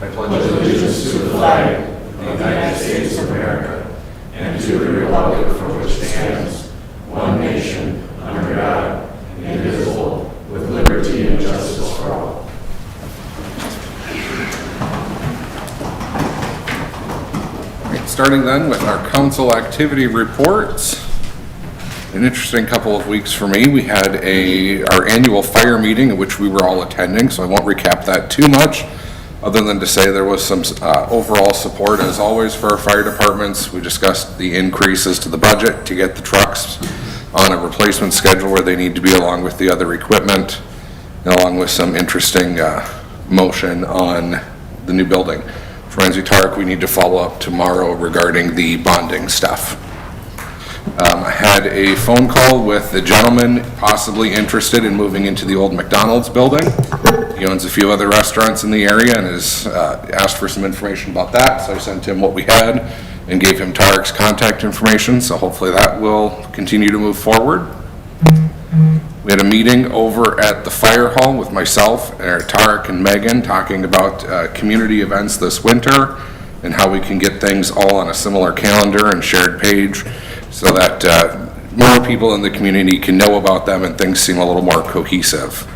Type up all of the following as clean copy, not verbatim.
I pledge allegiance to the flag of the United States of America and to the republic for which it stands, one nation, under God, indivisible, with liberty and justice for all. Starting then with our council activity reports. An interesting couple of weeks for me. We had our annual fire meeting in which we were all attending, so I won't recap that too much, other than to say there was some overall support as always for our fire departments. We discussed the increases to the budget to get the trucks on a replacement schedule where they need to be, along with the other equipment, and along with some interesting motion on the new building. For Ramsey Tarek, we need to follow up tomorrow regarding the bonding stuff. I had a phone call with a gentleman possibly interested in moving into the old McDonald's building. He owns a few other restaurants in the area and has asked for some information about that, so I sent him what we had and gave him Tarek's contact information, so hopefully that will continue to move forward. We had a meeting over at the fire hall with myself, Tarek and Megan, talking about community events this winter and how we can get things all on a similar calendar and shared page so that more people in the community can know about them and things seem a little more cohesive.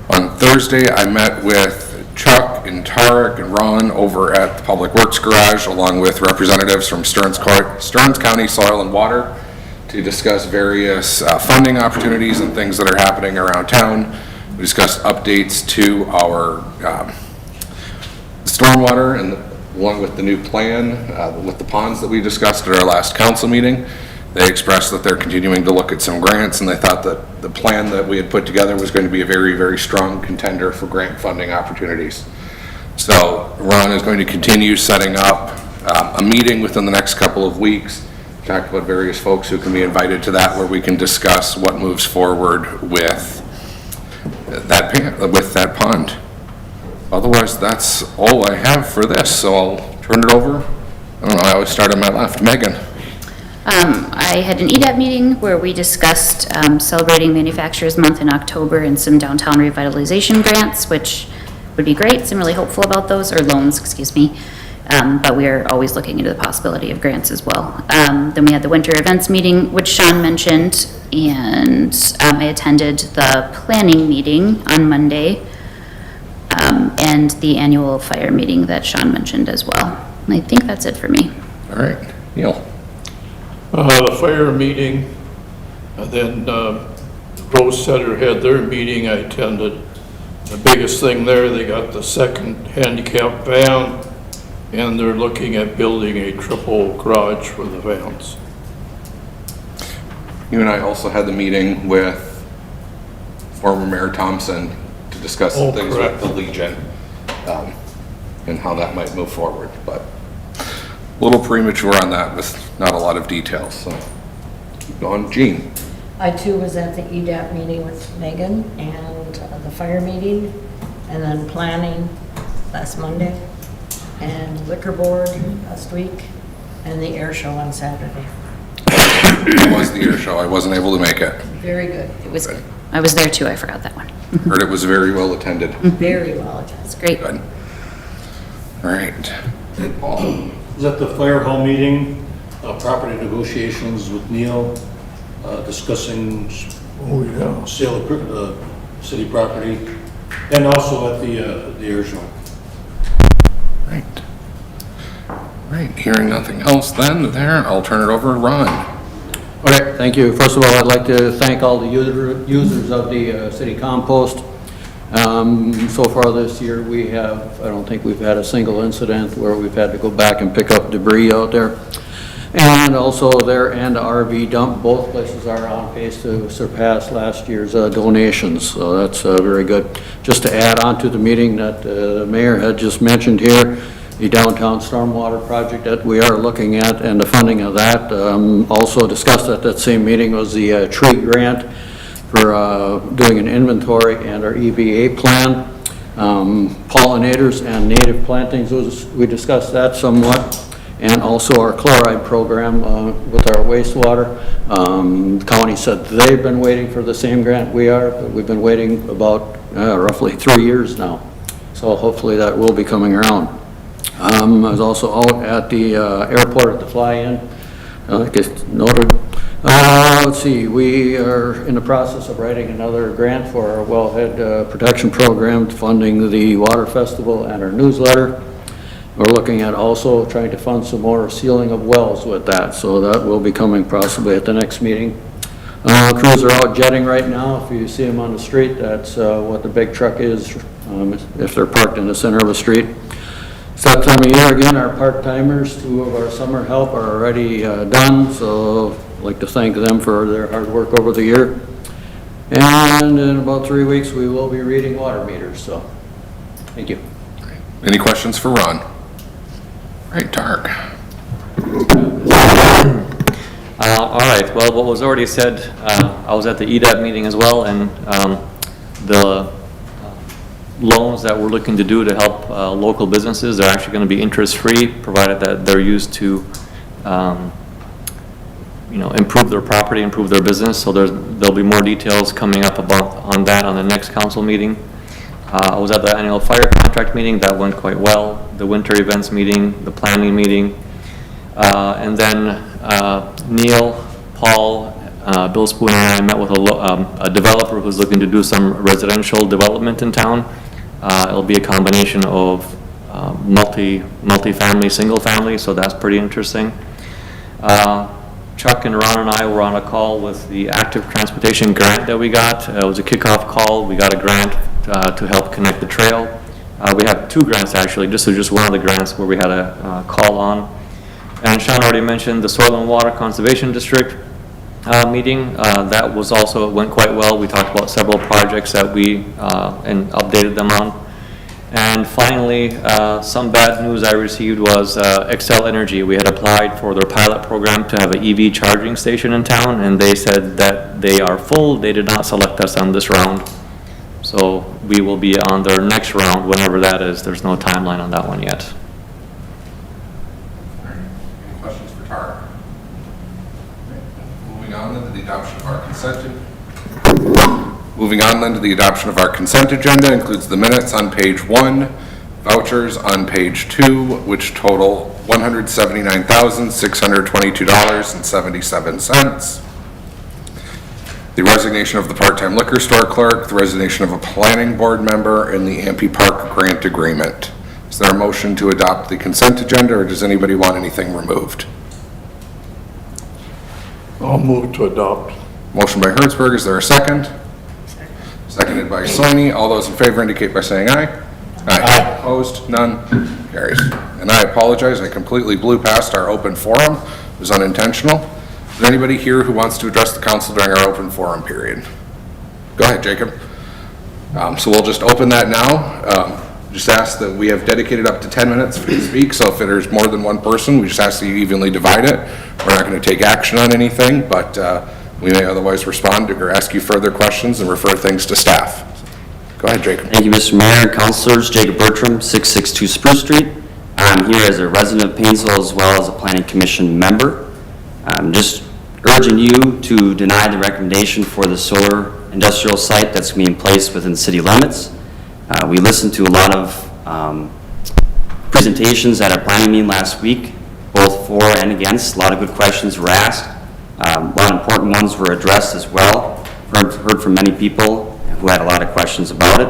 On Thursday, I met with Chuck and Tarek and Ron over at the Public Works Garage, along with representatives from Stearns County Soil and Water, to discuss various funding opportunities and things that are happening around town. We discussed updates to our stormwater, and along with the new plan with the ponds that we discussed at our last council meeting. They expressed that they're continuing to look at some grants, and they thought that the plan that we had put together was going to be a very, very strong contender for grant funding opportunities. So Ron is going to continue setting up a meeting within the next couple of weeks, talk about various folks who can be invited to that, where we can discuss what moves forward with that pond. Otherwise, that's all I have for this, so I'll turn it over. I don't know, I always start on my left. Megan. I had an EDAP meeting where we discussed celebrating Manufacturers Month in October and some downtown revitalization grants, which would be great. So I'm really hopeful about those, or loans, excuse me. But we are always looking into the possibility of grants as well. Then we had the winter events meeting, which Sean mentioned, and I attended the planning meeting on Monday, and the annual fire meeting that Sean mentioned as well. And I think that's it for me. All right, Neil. The fire meeting, and then Rose Center had their meeting. I attended. The biggest thing there, they got the second handicap van, and they're looking at building a triple garage for the vans. You and I also had the meeting with former Mayor Thompson to discuss some things with the Legion and how that might move forward, but a little premature on that with not a lot of details, so keep going. Jean. I too was at the EDAP meeting with Megan and the fire meeting, and then planning last Monday, and liquor board last week, and the air show on Saturday. It was the air show. I wasn't able to make it. Very good. It was good. I was there too, I forgot that one. Heard it was very well attended. Very well attended. It's great. Good. All right. Paul. Was at the fire hall meeting, property negotiations with Neil, discussing sale of city property, and also at the air show. Right. Right. Hearing nothing else then, I'll turn it over to Ron. Okay, thank you. First of all, I'd like to thank all the users of the city compost. So far this year, I don't think we've had a single incident where we've had to go back and pick up debris out there. And also there and RV dump, both places are on pace to surpass last year's donations. So that's very good. Just to add on to the meeting that the mayor had just mentioned here, the downtown stormwater project that we are looking at and the funding of that. Also discussed at that same meeting was the tree grant for doing an inventory and our EVA plan. Pollinators and native plantings, we discussed that somewhat. And also our chloride program with our wastewater. The county said they've been waiting for the same grant we are, but we've been waiting about roughly 3 years now. So hopefully that will be coming around. I was also out at the airport at the fly-in, like it's noted. Let's see, we are in the process of writing another grant for our wellhead protection program, funding the water festival and our newsletter. We're looking at also trying to fund some more sealing of wells with that, so that will be coming possibly at the next meeting. Crews are out jetting right now. If you see them on the street, that's what the big truck is, if they're parked in the center of the street. It's that time of year again, our part-timers, 2 of our summer help are already done, so I'd like to thank them for their hard work over the year. And in about 3 weeks, we will be reading water meters, so thank you. Any questions for Ron? All right, Tarek. All right, well, what was already said, I was at the EDAP meeting as well, and the loans that we're looking to do to help local businesses, they're actually going to be interest-free, provided that they're used to, improve their property, improve their business. So there'll be more details coming up on that on the next council meeting. I was at the annual fire contract meeting. That went quite well. The winter events meeting, the planning meeting. And then Neil, Paul, Bill Spoon and I met with a developer who's looking to do some residential development in town. It'll be a combination of multi-family, single-family, so that's pretty interesting. Chuck and Ron and I were on a call with the active transportation grant that we got. It was a kickoff call. We got a grant to help connect the trail. We have 2 grants actually. This is just one of the grants where we had a call on. And Sean already mentioned the Soil and Water Conservation District meeting. That was also went quite well. We talked about several projects that we and updated them on. And finally, some bad news I received was Xcel Energy. We had applied for their pilot program to have an EV charging station in town, and they said that they are full. They did not select us on this round. So we will be on their next round, whenever that is. There's no timeline on that one yet. Any questions for Tarek? Moving on then to the adoption of our consent. Moving on then to the adoption of our consent agenda includes the minutes on page 1, vouchers on page 2, which total $179,622.77. The resignation of the part-time liquor store clerk, the resignation of a planning board member, and the Ampey Park grant agreement. Is there a motion to adopt the consent agenda, or does anybody want anything removed? I'll move to adopt. Motion by Hertzberg, is there a second? Seconded by Slaney. All those in favor indicate by saying aye. Aye. Opposed? None? Carries. And I apologize, I completely blew past our open forum. It was unintentional. Is there anybody here who wants to address the council during our open forum period? Go ahead, Jacob. So we'll just open that now. Just ask that we have dedicated up to 10 minutes for you to speak, so if there's more than one person, we just ask that you evenly divide it. We're not going to take action on anything, but we may otherwise respond or ask you further questions and refer things to staff. Go ahead, Jacob. Thank you, Mr. Mayor and Councilors. Jacob Bertram, 662 Spruce Street. I'm here as a resident of Painesville as well as a Planning Commission member. I'm just urging you to deny the recommendation for the solar industrial site that's being placed within city limits. We listened to a lot of presentations at our planning meeting last week, both for and against. A lot of good questions were asked. A lot of important ones were addressed as well. Heard from many people who had a lot of questions about it.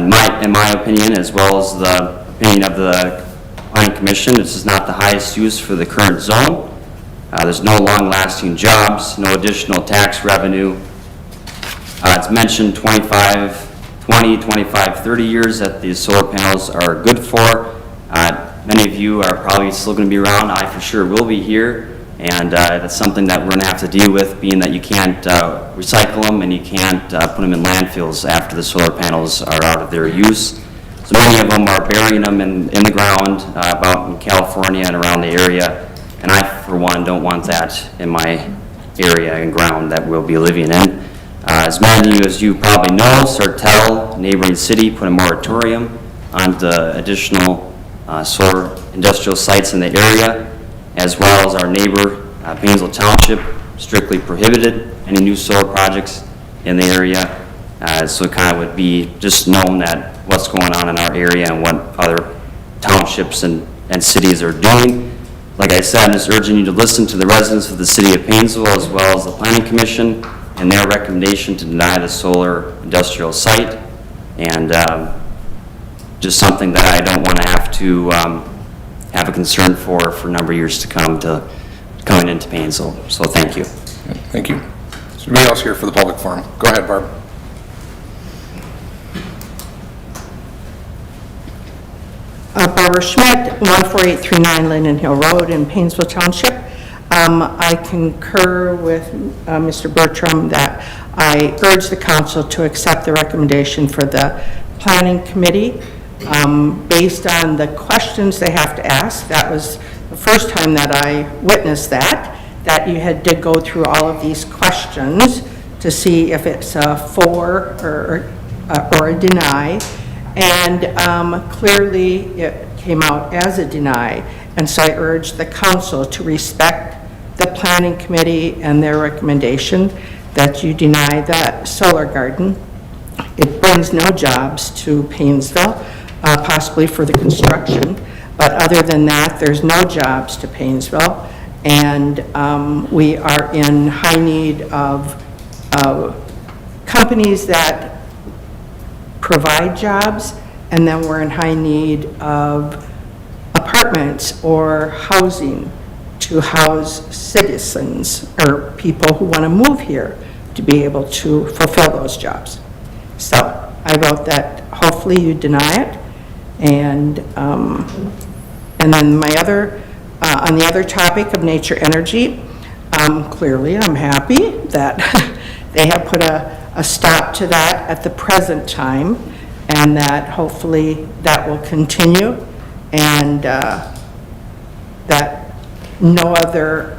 In my opinion, as well as the opinion of the Planning Commission, this is not the highest use for the current zone. There's no long-lasting jobs, no additional tax revenue. It's mentioned 20, 25, 30 years that these solar panels are good for. Many of you are probably still going to be around. I for sure will be here. And that's something that we're going to have to deal with, being that you can't recycle them and you can't put them in landfills after the solar panels are out of their use. So many of them are burying them in the ground about in California and around the area. And I, for one, don't want that in my area and ground that we'll be living in. As many of you as you probably know, Sartell, neighboring city, put a moratorium on the additional solar industrial sites in the area, as well as our neighbor, Painesville Township, strictly prohibited any new solar projects in the area. So it kind of would be just known that what's going on in our area and what other townships and cities are doing. Like I said, I'm just urging you to listen to the residents of the city of Painesville as well as the Planning Commission and their recommendation to deny the solar industrial site. And just something that I don't want to have a concern for a number of years to come coming into Painesville. So thank you. Thank you. Is there anybody else here for the public forum? Go ahead, Barb. Barbara Schmidt, 14839 Linden Hill Road in Painesville Township. I concur with Mr. Bertram that I urge the council to accept the recommendation for the planning committee based on the questions they have to ask. That was the first time that I witnessed that you had to go through all of these questions to see if it's a for or a deny. And clearly it came out as a deny. And so I urge the council to respect the planning committee and their recommendation that you deny that solar garden. It brings no jobs to Painesville, possibly for the construction. But other than that, there's no jobs to Painesville. And we are in high need of companies that provide jobs, and then we're in high need of apartments or housing to house citizens or people who want to move here to be able to fulfill those jobs. So I vote that hopefully you deny it. And then my other, on the other topic of Nature Energy, clearly I'm happy that they have put a stop to that at the present time, and that hopefully that will continue, and that no other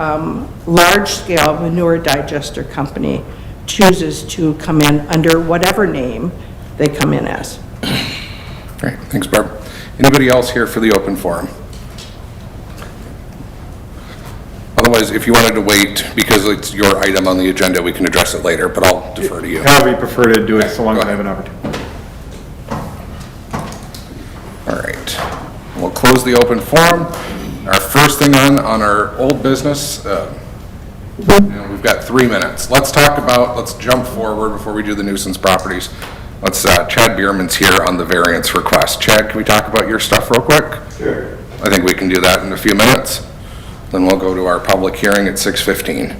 large-scale manure digester company chooses to come in under whatever name they come in as. Great, thanks, Barb. Anybody else here for the open forum? Otherwise, if you wanted to wait, because it's your item on the agenda, we can address it later, but I'll defer to you. However you prefer to do it, so long as I have an opportunity. All right, we'll close the open forum. Our first thing on our old business, we've got 3 minutes. Let's jump forward before we do the nuisance properties. Chad Bierman's here on the variance request. Chad, can we talk about your stuff real quick? Sure. I think we can do that in a few minutes. Then we'll go to our public hearing at 6:15.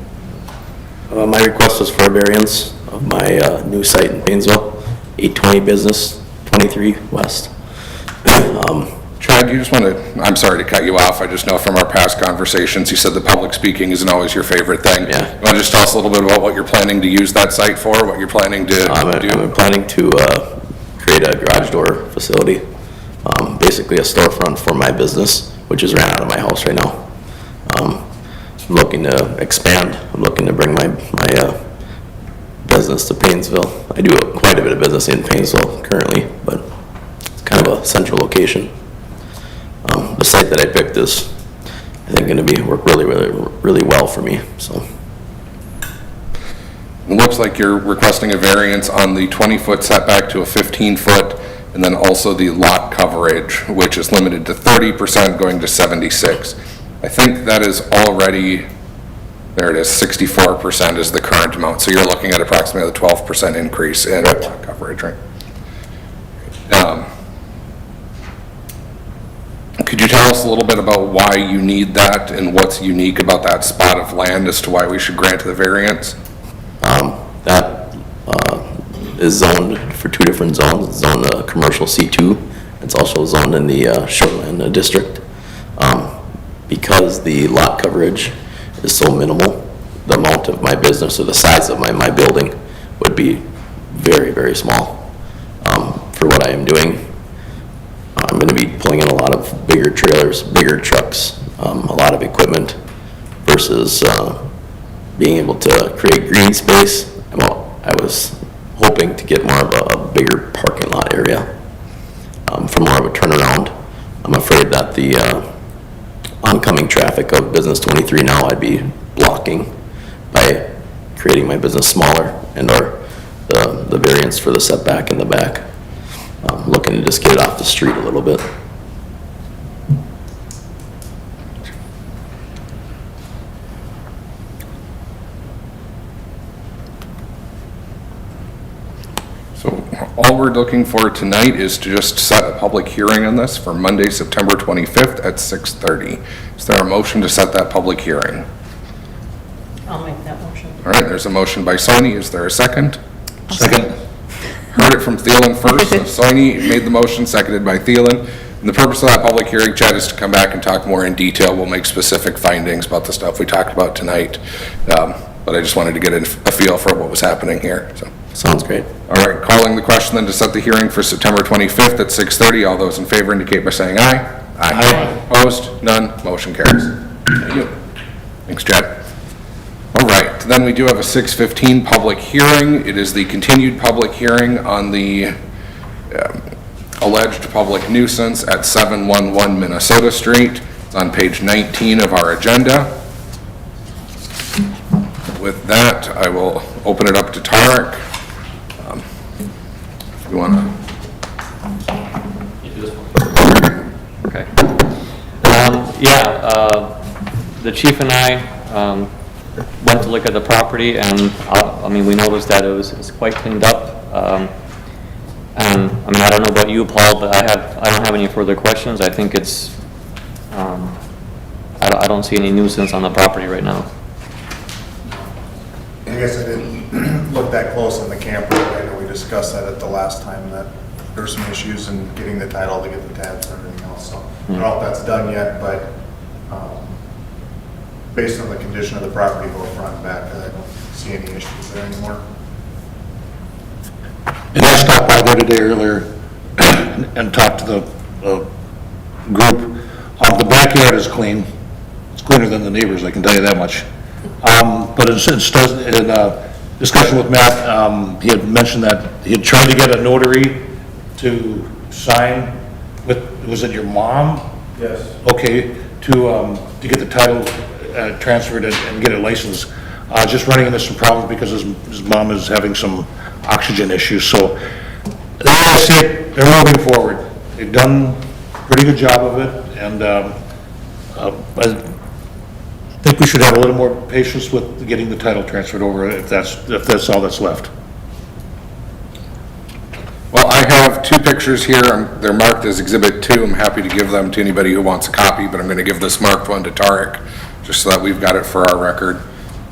My request is for a variance of my new site in Painesville, 820 Business, 23 West. Chad, I'm sorry to cut you off. I just know from our past conversations, you said the public speaking isn't always your favorite thing. Yeah. You want to just tell us a little bit about what you're planning to use that site for, what you're planning to do? I'm planning to create a garage door facility, basically a storefront for my business, which is ran out of my house right now. I'm looking to expand. I'm looking to bring my business to Painesville. I do quite a bit of business in Painesville currently, but it's kind of a central location. The site that I picked is, I think, going to work really well for me. So It looks like you're requesting a variance on the 20-foot setback to a 15-foot, and then also the lot coverage, which is limited to 30% going to 76. I think that is already, there it is, 64% is the current amount. So you're looking at approximately a 12% increase in lot coverage, right? Could you tell us a little bit about why you need that and what's unique about that spot of land as to why we should grant the variance? that is zoned for 2 different zones. It's zoned commercial C2. It's also zoned in the shoreline district. Because the lot coverage is so minimal, the amount of my business or the size of my building would be very, very small. For what I am doing, I'm going to be pulling in a lot of bigger trailers, bigger trucks, a lot of equipment versus being able to create green space. I was hoping to get more of a bigger parking lot area for more of a turnaround. I'm afraid that the oncoming traffic of Business 23 now I'd be blocking by creating my business smaller, and the the variance for the setback in the back. Looking to just get it off the street a little bit. So all we're looking for tonight is to just set a public hearing on this for Monday, September 25th at 6:30. Is there a motion to set that public hearing? I'll make that motion. All right, there's a motion by Soini. Is there a second? Second. Heard it from Thielen first. So Soini made the motion, seconded by Thielen. And the purpose of that public hearing, Chad, is to come back and talk more in detail. We'll make specific findings about the stuff we talked about tonight. But I just wanted to get a feel for what was happening here, so. Sounds great. All right, calling the question then to set the hearing for September 25th at 6:30. All those in favor indicate by saying aye. Aye. Opposed? None? Motion carries. Thank you. Thanks, Chad. All right, then we do have a 6:15 public hearing. It is the continued public hearing on the alleged public nuisance at 711 Minnesota Street. It's on page 19 of our agenda. With that, I will open it up to Tarek. If you want to. Okay. The chief and I went to look at the property, and we noticed that it's quite cleaned up. And I don't know about you, Paul, but I don't have any further questions. I think it's I don't see any nuisance on the property right now. I guess I didn't look that close on the camper. I know we discussed that at the last time, that there's some issues in getting the title to get the tabs and everything else. So I don't know if that's done yet, but based on the condition of the property, both front and back, I don't see any issues there anymore. And I stopped by there today earlier and talked to the group. The backyard is clean. It's cleaner than the neighbors, I can tell you that much. But in discussion with Matt, he had mentioned that he had tried to get a notary to sign with, was it your mom? Yes. Okay, to get the title transferred and get a license. Just running into some problems because his mom is having some oxygen issues, so they're moving forward. They've done a pretty good job of it, and I think we should have a little more patience with getting the title transferred over if that's all that's left. Well, I have two pictures here. They're marked as Exhibit 2. I'm happy to give them to anybody who wants a copy, but I'm going to give this marked one to Tarek, just so that we've got it for our record.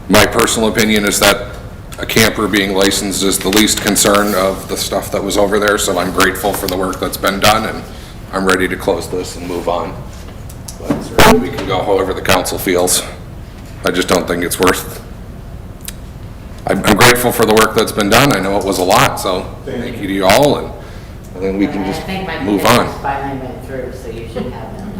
My personal opinion is that a camper being licensed is the least concern of the stuff that was over there, so I'm grateful for the work that's been done, and I'm ready to close this and move on. But certainly we can go however the council feels. I just don't think it's worth. I'm grateful for the work that's been done. I know it was a lot, so thank you to you all, and then we can just move on. Finally went through, so you should have them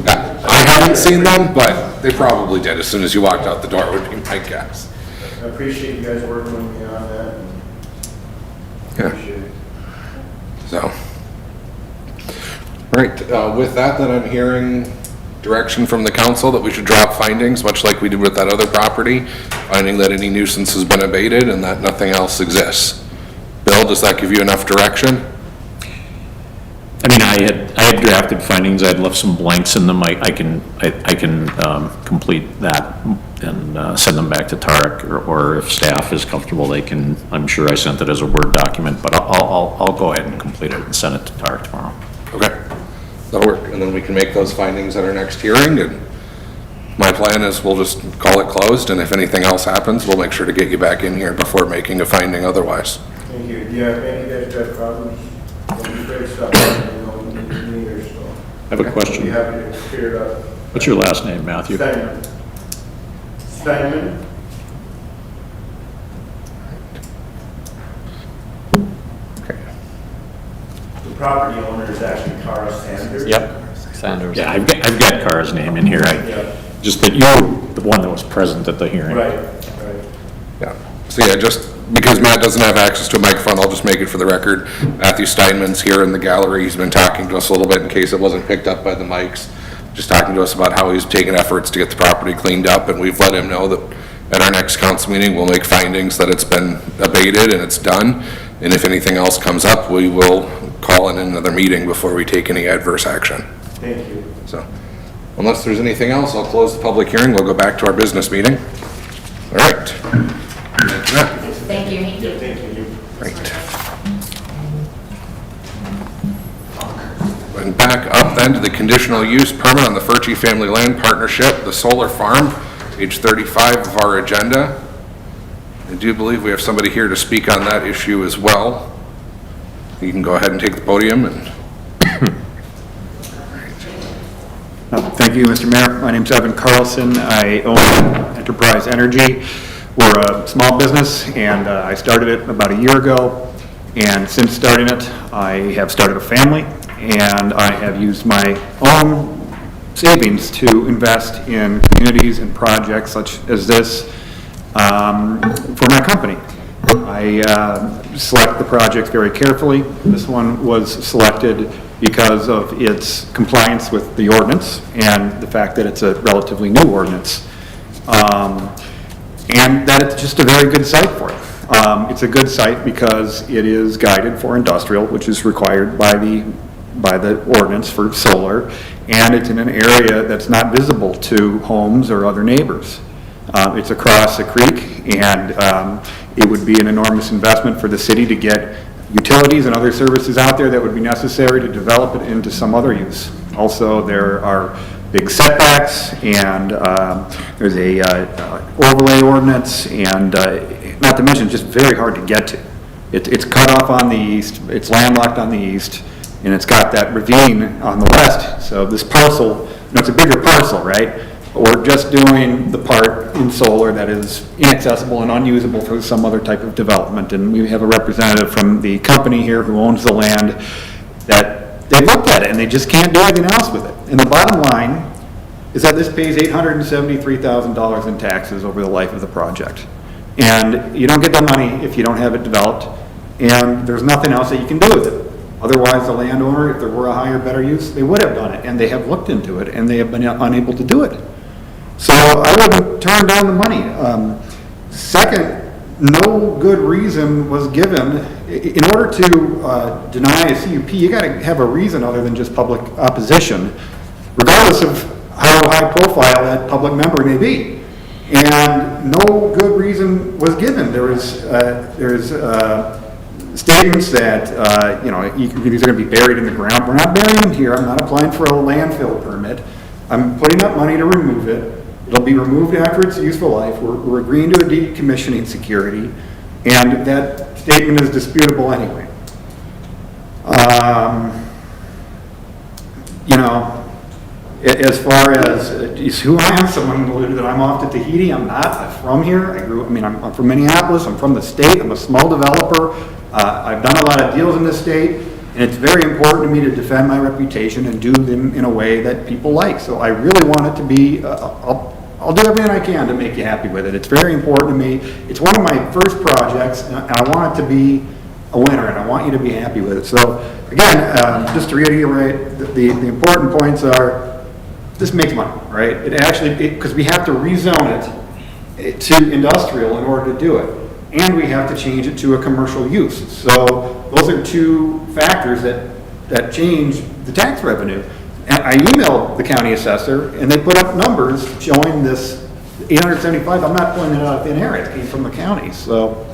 now. I haven't seen them, but they probably did as soon as you walked out the door, would be my guess. I appreciate you guys working with me on that. Yeah. Appreciate it. So, all right, with that, then I'm hearing direction from the council that we should drop findings, much like we did with that other property, finding that any nuisance has been abated and that nothing else exists. Bill, does that give you enough direction? I had drafted findings. I'd left some blanks in them. I can complete that and send them back to Tarek, or if staff is comfortable, they can. I'm sure I sent it as a Word document, but I'll go ahead and complete it and send it to Tarek tomorrow. Okay, that'll work, and then we can make those findings at our next hearing, and my plan is we'll just call it closed, and if anything else happens, we'll make sure to get you back in here before making a finding otherwise. Thank you. Yeah, if you guys got problems, don't be afraid to stop. Me here, so. I have a question. I'll be happy to clear it up. What's your last name, Matthew? Steinman. Steinman? Okay. The property owner is actually Carl Sanders. Yep, Sanders. Yeah, I've got Carr's name in here. Yeah. Just that you're the one that was present at the hearing. Right. Yeah, so yeah, just because Matt doesn't have access to a microphone, I'll just make it for the record. Matthew Steinman's here in the gallery. He's been talking to us a little bit in case it wasn't picked up by the mics. Just talking to us about how he's taken efforts to get the property cleaned up, and we've let him know that At our next council meeting, we'll make findings that it's been abated and it's done. And if anything else comes up, we will call in another meeting before we take any adverse action. Thank you. So, unless there's anything else, I'll close the public hearing. We'll go back to our business meeting. All right. Thank you. Thank you. Right. And back up then to the conditional use permit on the Furchy Family Land Partnership, the solar farm, page 35 of our agenda. I do believe we have somebody here to speak on that issue as well. You can go ahead and take the podium and... Thank you, Mr. Mayor. My name's Evan Carlson. I own Enterprise Energy. We're a small business, and I started it about a year ago. And since starting it, I have started a family, and I have used my own savings to invest in communities and projects such as this for my company. I select the projects very carefully. This one was selected because of its compliance with the ordinance and the fact that it's a relatively new ordinance. And that it's just a very good site for it. It's a good site because it is guided for industrial, which is required by the ordinance for solar, and it's in an area that's not visible to homes or other neighbors. It's across a creek, and it would be an enormous investment for the city to get utilities and other services out there that would be necessary to develop it into some other use. Also, there are big setbacks, and there's a overlay ordinance, and not to mention, just very hard to get to. It's cut off on the east, it's landlocked on the east, and it's got that ravine on the west. So this parcel, it's a bigger parcel, right? But we're just doing the part in solar that is inaccessible and unusable for some other type of development. And we have a representative from the company here who owns the land that they looked at it and they just can't do anything else with it. And the bottom line is that this pays $873,000 in taxes over the life of the project. And you don't get the money if you don't have it developed, and there's nothing else that you can do with it. Otherwise, the landowner, if there were a higher, better use, they would have done it, and they have looked into it, and they have been unable to do it. So I wouldn't turn down the money. Second, no good reason was given. In order to deny a CUP, you got to have a reason other than just public opposition, regardless of how high profile that public member may be. And no good reason was given. There's statements that, these are going to be buried in the ground. We're not burying them here. I'm not applying for a landfill permit. I'm putting up money to remove it. It'll be removed after its useful life. We're agreeing to a decommissioning security, and that statement is disputable anyway. As far as who I am, someone alluded that I'm off to Tahiti. I'm not. I'm from here. I'm from Minneapolis. I'm from the state. I'm a small developer. I've done a lot of deals in this state, and it's very important to me to defend my reputation and do them in a way that people like. So I really want it to be, I'll do everything I can to make you happy with it. It's very important to me. It's one of my first projects, and I want it to be a winner, and I want you to be happy with it. So again, just to reiterate, the important points are, this makes money, right? Because we have to rezone it to industrial in order to do it. And we have to change it to a commercial use. So those are two factors that change the tax revenue. And I emailed the county assessor, and they put up numbers showing this 875. I'm not pulling it out of thin air. It came from the county. So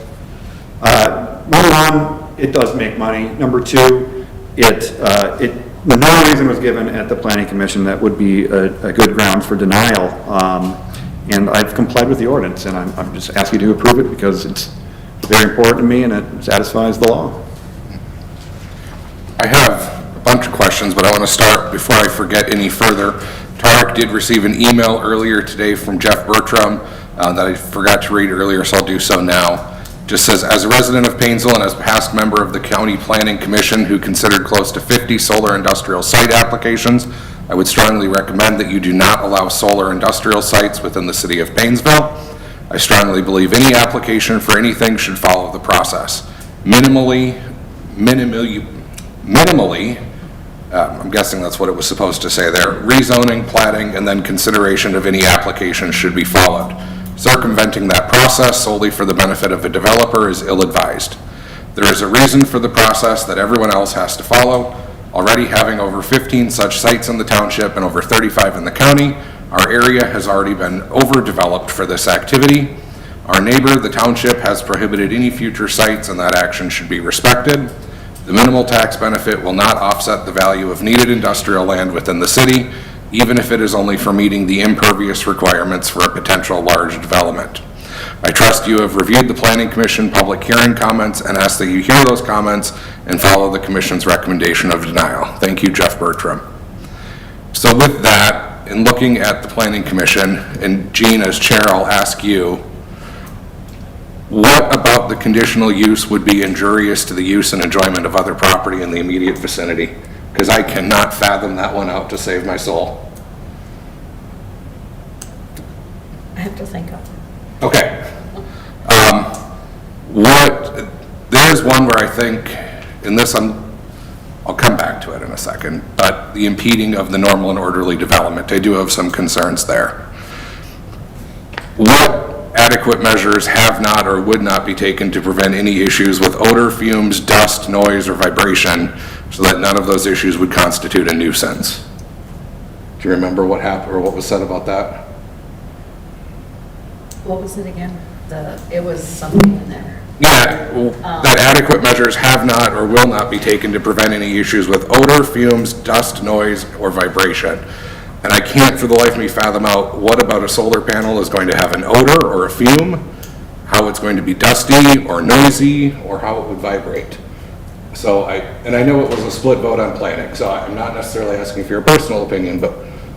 number one, it does make money. Number two, no reason was given at the planning commission that would be a good grounds for denial. And I've complied with the ordinance, and I'm just asking you to approve it because it's very important to me and it satisfies the law. I have a bunch of questions, but I want to start before I forget any further. Tarek did receive an email earlier today from Jeff Bertram that I forgot to read earlier, so I'll do so now. Just says, as a resident of Painesville and as past member of the County Planning Commission who considered close to 50 solar industrial site applications, I would strongly recommend that you do not allow solar industrial sites within the city of Painesville. I strongly believe any application for anything should follow the process. Minimally, I'm guessing that's what it was supposed to say there, rezoning, platting, and then consideration of any application should be followed. Circumventing that process solely for the benefit of a developer is ill-advised. There is a reason for the process that everyone else has to follow. Already having over 15 such sites in the township and over 35 in the county, our area has already been overdeveloped for this activity. Our neighbor, the township, has prohibited any future sites, and that action should be respected. The minimal tax benefit will not offset the value of needed industrial land within the city, even if it is only for meeting the impervious requirements for a potential large development. I trust you have reviewed the Planning Commission public hearing comments and ask that you hear those comments and follow the Commission's recommendation of denial. Thank you, Jeff Bertram. So with that, in looking at the Planning Commission, and Jean, as chair, I'll ask you, what about the conditional use would be injurious to the use and enjoyment of other property in the immediate vicinity? Because I cannot fathom that one out to save my soul. I have to think of it. Okay. There's one where I think, and this I'll come back to it in a second, but the impeding of the normal and orderly development, I do have some concerns there. What adequate measures have not or would not be taken to prevent any issues with odor, fumes, dust, noise, or vibration so that none of those issues would constitute a nuisance? Do you remember what happened or what was said about that? What was it again? It was something in there. Yeah, that adequate measures have not or will not be taken to prevent any issues with odor, fumes, dust, noise, or vibration. And I can't for the life of me fathom out what about a solar panel is going to have an odor or a fume, how it's going to be dusty or noisy, or how it would vibrate. So I know it was a split vote on planning, so I'm not necessarily asking for your personal opinion, but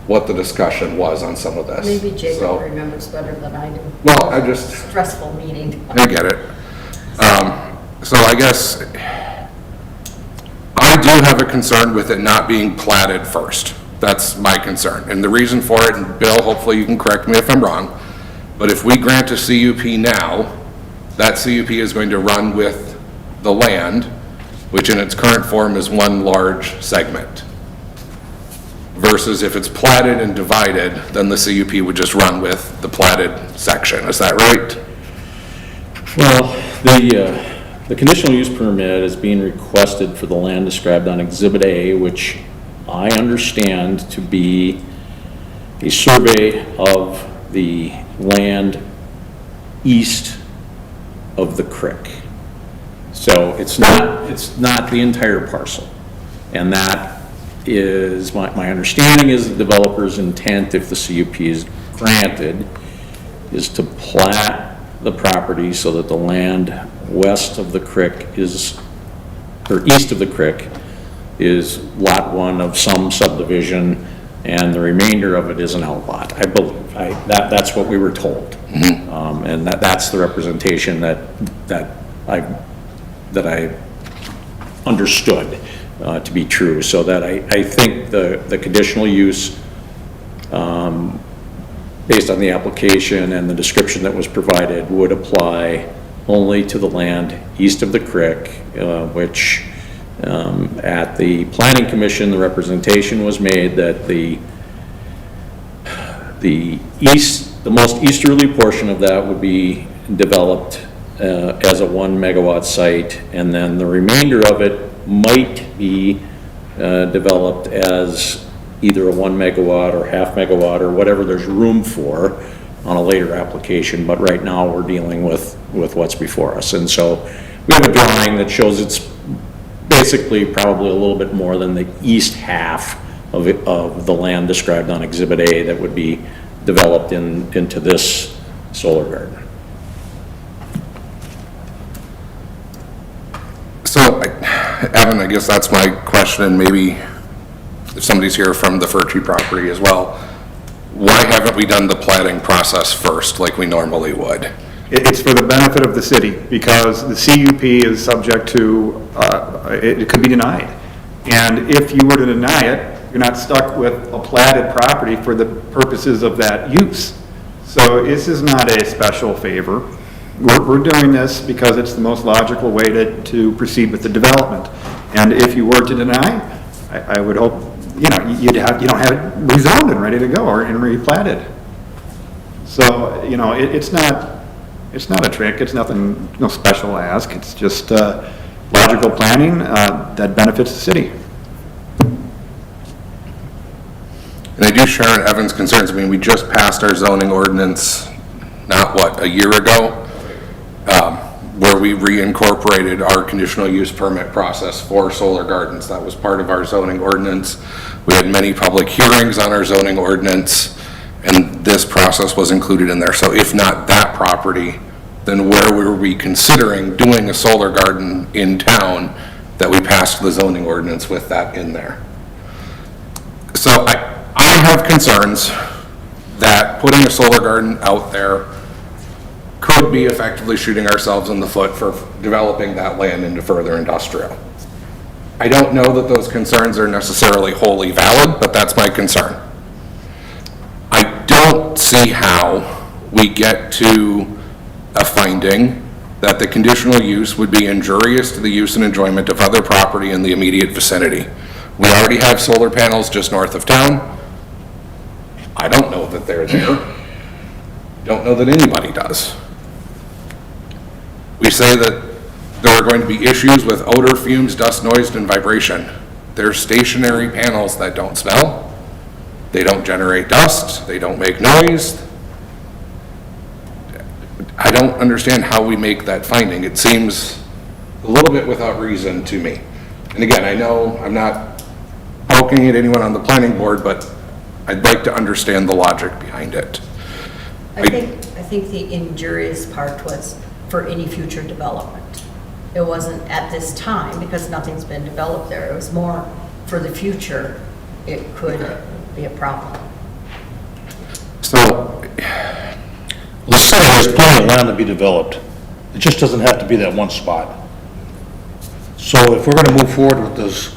what the discussion was on some of this. Maybe Jacob So- remembers better than I do. Well, I just, Stressful meeting. I get it. So I guess I do have a concern with it not being platted first. That's my concern. And the reason for it, and Bill, hopefully you can correct me if I'm wrong, but if we grant a CUP now, that CUP is going to run with the land, which in its current form is one large segment. Versus if it's platted and divided, then the CUP would just run with the platted section. Is that right? Well, the conditional use permit is being requested for the land described on Exhibit A, which I understand to be a survey of the land east of the creek. So it's not the entire parcel. And that is, my understanding is the developer's intent, if the CUP is granted, is to plat the property so that the land west of the creek is, or east of the creek, is lot one of some subdivision, and the remainder of it is an outlot. I believe, that's what we were told. And that's the representation that I understood to be true, so that I think the conditional use, based on the application and the description that was provided, would apply only to the land east of the creek, which at the Planning Commission, the representation was made that the most easterly portion of that would be developed as a 1 megawatt site, and then the remainder of it might be developed as either a 1 megawatt or half megawatt or whatever there's room for on a later application, but right now we're dealing with what's before us. And so we have a drawing that shows it's basically probably a little bit more than the east half of the land described on Exhibit A that would be developed into this solar garden. So, Evan, I guess that's my question, and maybe if somebody's here from the Fir Tree property as well, why haven't we done the platting process first like we normally would? It's for the benefit of the city, because the CUP is subject to, it could be denied. And if you were to deny it, you're not stuck with a platted property for the purposes of that use. So this is not a special favor. We're doing this because it's the most logical way to proceed with the development. And if you were to deny, I would hope, you don't have it rezoned and ready to go or and replatted. So, you know, it's not a trick, it's nothing, no special ask, it's just logical planning that benefits the city. And I do share Evan's concerns. I mean, we just passed our zoning ordinance, a year ago, where we reincorporated our conditional use permit process for solar gardens. That was part of our zoning ordinance. We had many public hearings on our zoning ordinance, and this process was included in there. So if not that property, then where were we considering doing a solar garden in town that we passed the zoning ordinance with that in there? So I have concerns that putting a solar garden out there could be effectively shooting ourselves in the foot for developing that land into further industrial. I don't know that those concerns are necessarily wholly valid, but that's my concern. I don't see how we get to a finding that the conditional use would be injurious to the use and enjoyment of other property in the immediate vicinity. We already have solar panels just north of town. I don't know that they're there. Don't know that anybody does. We say that there are going to be issues with odor, fumes, dust, noise, and vibration. They're stationary panels that don't smell. They don't generate dust. They don't make noise. I don't understand how we make that finding. It seems a little bit without reason to me. And again, I know I'm not poking at anyone on the planning board, but I'd like to understand the logic behind it. I think the injurious part was for any future development. It wasn't at this time because nothing's been developed there. It was more for the future. It could be a problem. So, The city has plenty of land to be developed. It just doesn't have to be that one spot. So if we're gonna move forward with this,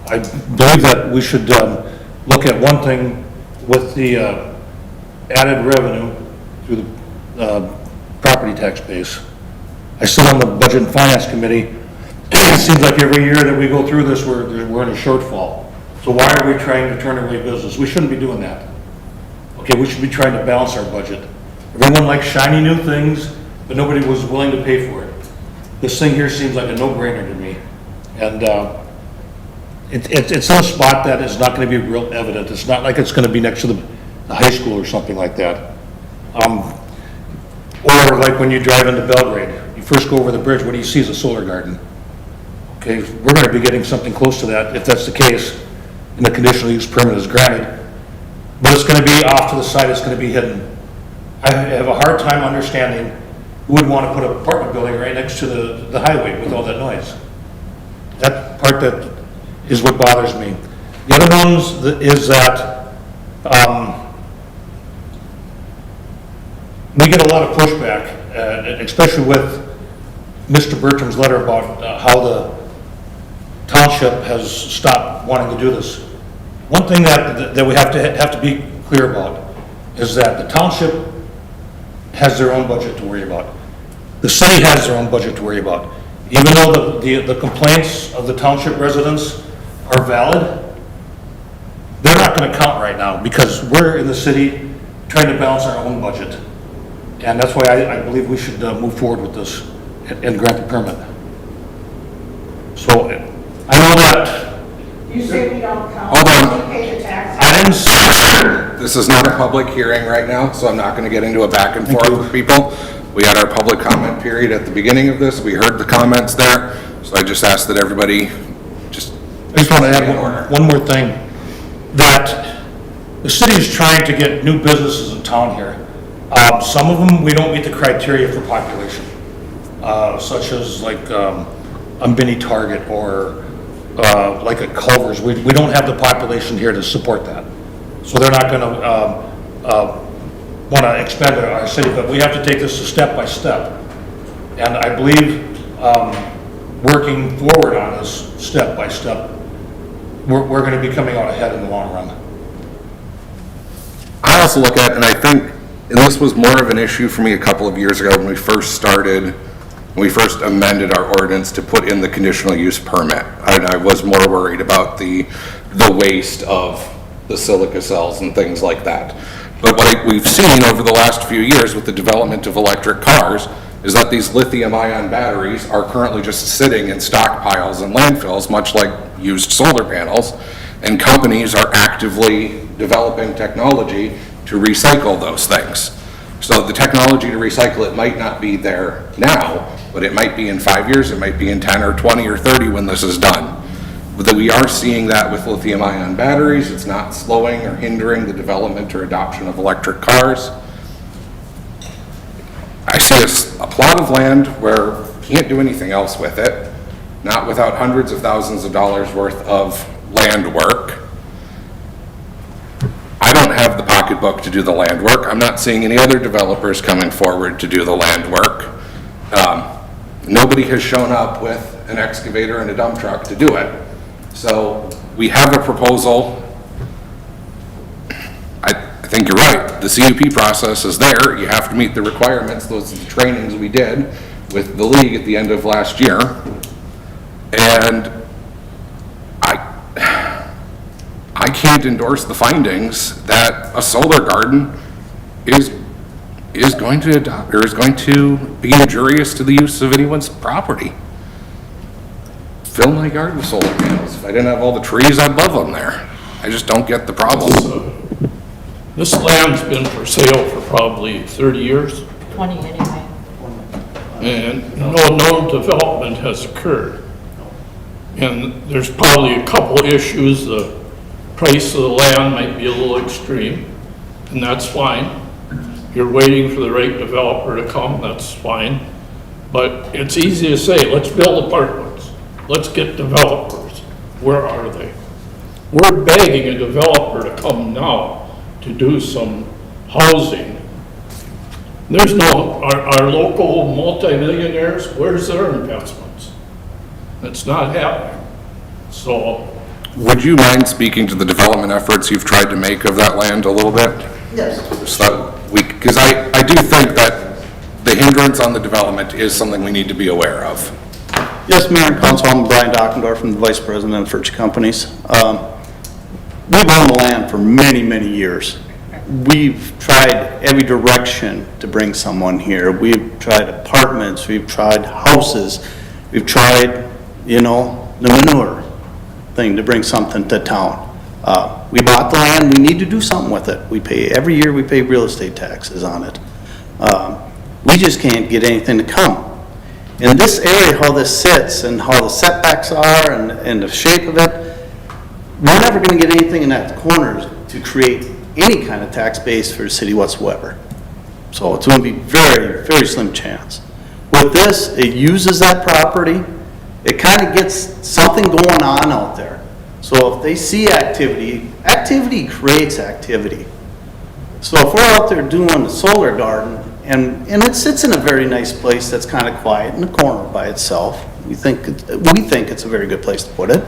I believe that we should look at one thing with the added revenue through the property tax base. I sit on the Budget and Finance Committee. It seems like every year that we go through this, we're in a shortfall. So why are we trying to turn away business? We shouldn't be doing that. Okay, we should be trying to balance our budget. Everyone likes shiny new things, but nobody was willing to pay for it. This thing here seems like a no-brainer to me. And it's in a spot that is not going to be real evident. It's not like it's going to be next to the high school or something like that. Or like when you drive into Belgrade, you first go over the bridge, what do you see is a solar garden. Okay, we're going to be getting something close to that if that's the case, and the conditional use permit is granted. But it's going to be off to the side, it's going to be hidden. I have a hard time understanding who would want to put an apartment building right next to the highway with all that noise. That part that is what bothers me. The other ones is that we get a lot of pushback, especially with Mr. Bertram's letter about how the township has stopped wanting to do this. One thing that we have to be clear about is that the township has their own budget to worry about. The city has their own budget to worry about. Even though the complaints of the township residents are valid, they're not going to count right now because we're in the city trying to balance our own budget. And that's why I believe we should move forward with this and grant the permit. So I know that. You say we don't count. Hold on. We pay the taxes. I didn't say, this is not a public hearing right now, so I'm not going to get into a back and forth with people. We had our public comment period at the beginning of this. We heard the comments there. So I just asked that everybody I just want to add one more thing, that the city is trying to get new businesses in town here. Some of them, we don't meet the criteria for population, such as like a mini Target or like a Culver's. We don't have the population here to support that. So they're not going to want to expand our city, but we have to take this step by step. And I believe working forward on this step by step, we're going to be coming out ahead in the long run. I also look at, and I think, and this was more of an issue for me a couple of years ago when we first started, when we first amended our ordinance to put in the conditional use permit. I was more worried about the waste of the silica cells and things like that. But what we've seen over the last few years with the development of electric cars is that these lithium-ion batteries are currently just sitting in stockpiles and landfills, much like used solar panels, and companies are actively developing technology to recycle those things. So the technology to recycle it might not be there now, but it might be in 5 years, it might be in 10 or 20 or 30 when this is done. But we are seeing that with lithium-ion batteries. It's not slowing or hindering the development or adoption of electric cars. I see a plot of land where you can't do anything else with it, not without hundreds of thousands of dollars worth of land work. I don't have the pocketbook to do the land work. I'm not seeing any other developers coming forward to do the land work. Nobody has shown up with an excavator and a dump truck to do it. So we have a proposal. I think you're right. The CUP process is there. You have to meet the requirements. Those are the trainings we did with the league at the end of last year. And I can't endorse the findings that a solar garden is going to adopt, or is going to be injurious to the use of anyone's property. Fill my garden with solar panels. If I didn't have all the trees, I'd love them there. I just don't get the problem. This land's been for sale for probably 30 years, 20 anyway. and no development has occurred. And there's probably a couple issues. The price of the land might be a little extreme, and that's fine. You're waiting for the right developer to come, that's fine. But it's easy to say, let's build apartments, let's get developers. Where are they? We're begging a developer to come now to do some housing. There's no, our local multimillionaires, where's their investments? It's not happening. So, Would you mind speaking to the development efforts you've tried to make of that land a little bit? Yes. So because I do think that the hindrance on the development is something we need to be aware of. Yes, Mayor and Council, I'm Brian Dockendorf, I'm the Vice President of Fritz Companies. We've owned the land for many, many years. We've tried every direction to bring someone here. We've tried apartments, we've tried houses, we've tried, the manure thing to bring something to town. We bought the land, we need to do something with it. Every year we pay real estate taxes on it. We just can't get anything to come. In this area, how this sits and how the setbacks are and the shape of it, we're never gonna get anything in that corner to create any kind of tax base for the city whatsoever. So it's gonna be very, very slim chance. With this, it uses that property, it kind of gets something going on out there. So if they see activity, activity creates activity. So if we're out there doing the solar garden, and it sits in a very nice place that's kind of quiet in the corner by itself, we think it's a very good place to put it.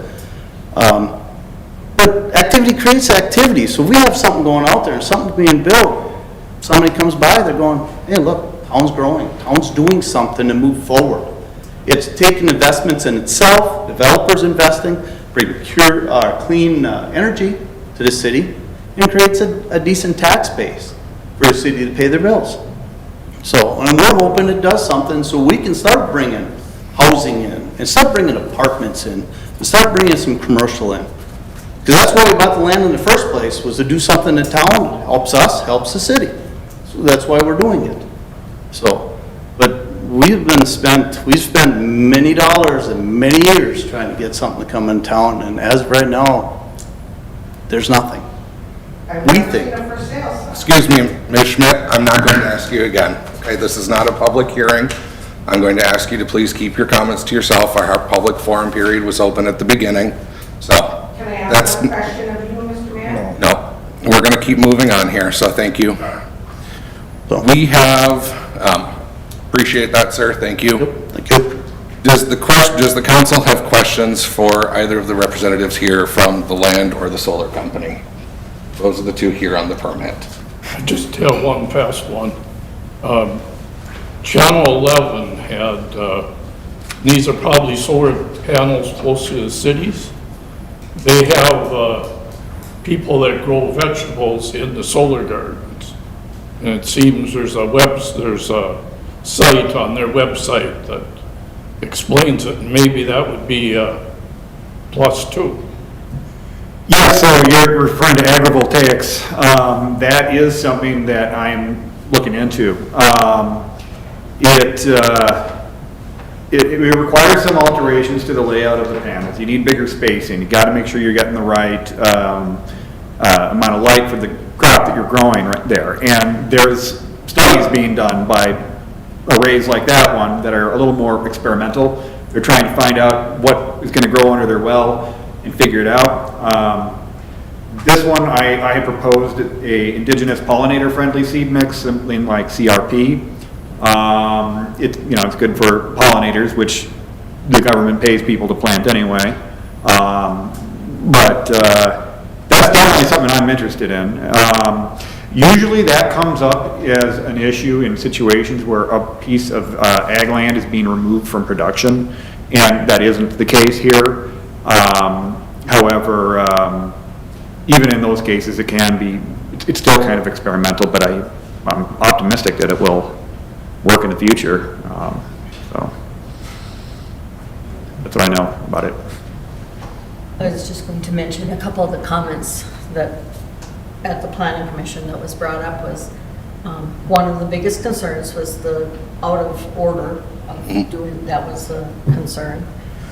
But activity creates activity, so if we have something going out there and something being built, somebody comes by, they're going, hey, look, town's growing, town's doing something to move forward. It's taking investments in itself, developers investing, bring pure, clean energy to the city, and creates a decent tax base for the city to pay their bills. So, and we're hoping it does something so we can start bringing housing in, and start bringing apartments in, and start bringing some commercial in. Because that's why we bought the land in the first place, was to do something in town, helps us, helps the city. So that's why we're doing it. So, but we've spent many dollars and many years trying to get something to come in town, and as of right now, there's nothing. We think. Excuse me, Ms. Schmidt, I'm not going to ask you again. Okay, this is not a public hearing. I'm going to ask you to please keep your comments to yourself. Our public forum period was open at the beginning, so. Can I ask one question of you, Mr. Mayor? No, we're going to keep moving on here, so thank you. We have, appreciate that, sir, thank you. Thank you. Does the council have questions for either of the representatives here from the land or the solar company? Those are the two here on the permit. just tell one fast one. Channel 11 had, these are probably solar panels close to the cities. They have people that grow vegetables in the solar gardens. And it seems there's a site on their website that explains it, and maybe that would be a plus too. Yeah, so you're referring to agrivoltaics. That is something that I'm looking into. It requires some alterations to the layout of the panels. You need bigger spacing. You got to make sure you're getting the right amount of light for the crop that you're growing right there. And there's studies being done by arrays like that one that are a little more experimental. They're trying to find out what is going to grow under their well and figure it out. This one, I had proposed a indigenous pollinator-friendly seed mix, something like CRP. It's good for pollinators, which the government pays people to plant anyway. But that's definitely something I'm interested in. Usually that comes up as an issue in situations where a piece of ag land is being removed from production, and that isn't the case here. However, even in those cases, it can be, it's still kind of experimental, but I'm optimistic that it will work in the future. So that's what I know about it. I was just going to mention a couple of the comments that at the planning commission that was brought up was one of the biggest concerns was the out of order of doing, that was the concern.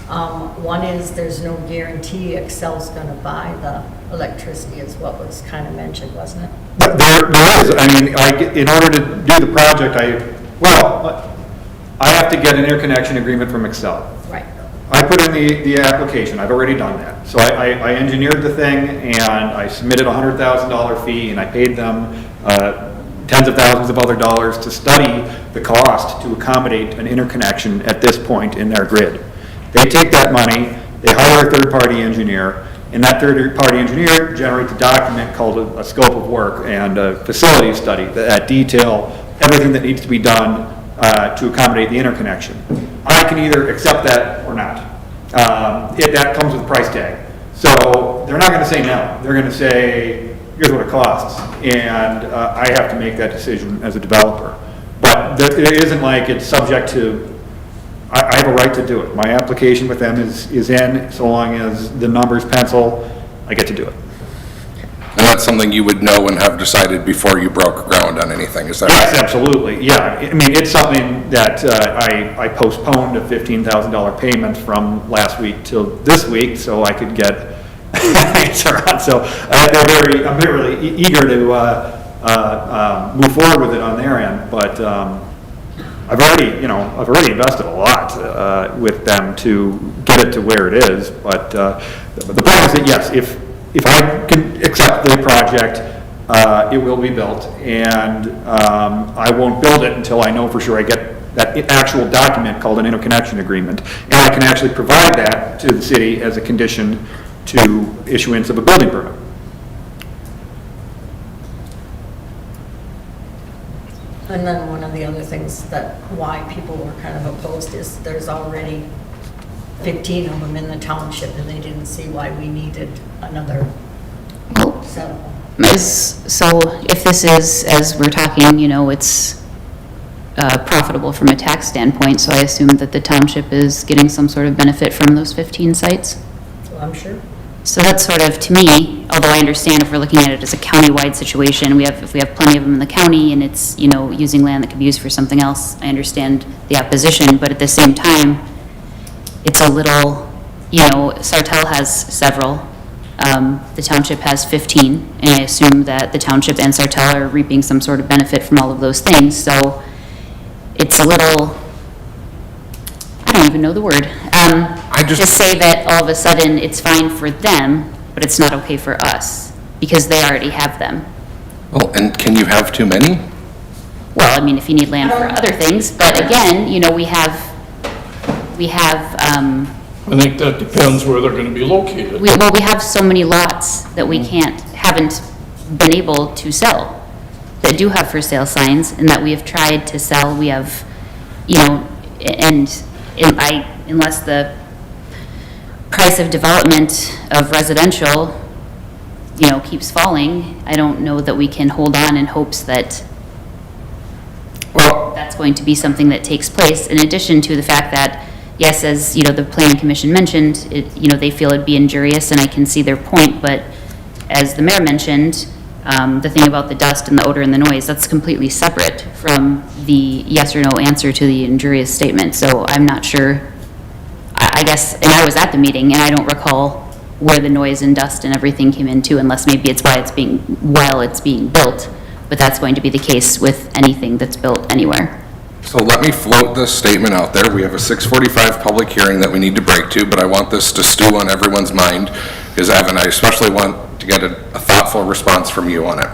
One is there's no guarantee Excel's going to buy the electricity is what was kind of mentioned, wasn't it? There is. I mean, in order to do the project, I have to get an interconnection agreement from Excel. Right. I put in the application, I've already done that. So I engineered the thing and I submitted a $100,000 fee and I paid them tens of thousands of other dollars to study the cost to accommodate an interconnection at this point in their grid. They take that money, they hire a third-party engineer, and that third-party engineer generates a document called a scope of work and a facility study that detail everything that needs to be done to accommodate the interconnection. I can either accept that or not. That comes with a price tag. So they're not going to say no. They're going to say, here's what it costs. And I have to make that decision as a developer. But it isn't like it's subject to, I have a right to do it. My application with them is in, so long as the numbers pencil, I get to do it. And that's something you would know and have decided before you broke ground on anything, is that right? Yes, absolutely, yeah. I mean, it's something that I postponed a $15,000 payment from last week till this week so I could get answer on. So I'm very eager to move forward with it on their end, but I've already invested a lot with them to get it to where it is. But the point is that yes, if I can accept the project, it will be built, and I won't build it until I know for sure I get that actual document called an interconnection agreement, and I can actually provide that to the city as a condition to issuance of a building permit. And then one of the other things that why people were kind of opposed is there's already 15 of them in the township, and they didn't see why we needed another set of them. So if this is, as we're talking, it's profitable from a tax standpoint, so I assume that the township is getting some sort of benefit from those 15 sites? So I'm sure. So that's sort of, to me, although I understand if we're looking at it as a county-wide situation, if we have plenty of them in the county and it's, using land that could be used for something else, I understand the opposition, but at the same time, it's a little, Sartell has several, the township has 15, and I assume that the township and Sartell are reaping some sort of benefit from all of those things, so it's a little, I don't even know the word. To say that all of a sudden it's fine for them, but it's not okay for us, because they already have them. Well, and can you have too many? Well, I mean, if you need land for other things, but again, we have, I think that depends where they're going to be located. we have so many lots that we haven't been able to sell, that do have for sale signs, and that we have tried to sell. We have, unless the price of development of residential, keeps falling, I don't know that we can hold on in hopes that that's going to be something that takes place, in addition to the fact that, yes, as, you know, the planning commission mentioned, it, you know, they feel it'd be injurious, and I can see their point, but as the mayor mentioned, the thing about the dust and the odor and the noise, that's completely separate from the yes or no answer to the injurious statement. So I'm not sure, I guess, and I was at the meeting, and I don't recall where the noise and dust and everything came into, unless maybe it's while it's being built, but that's going to be the case with anything that's built anywhere. So let me float this statement out there. We have a 6:45 public hearing that we need to break to, but I want this to stew on everyone's mind, because Evan, I especially want to get a thoughtful response from you on it.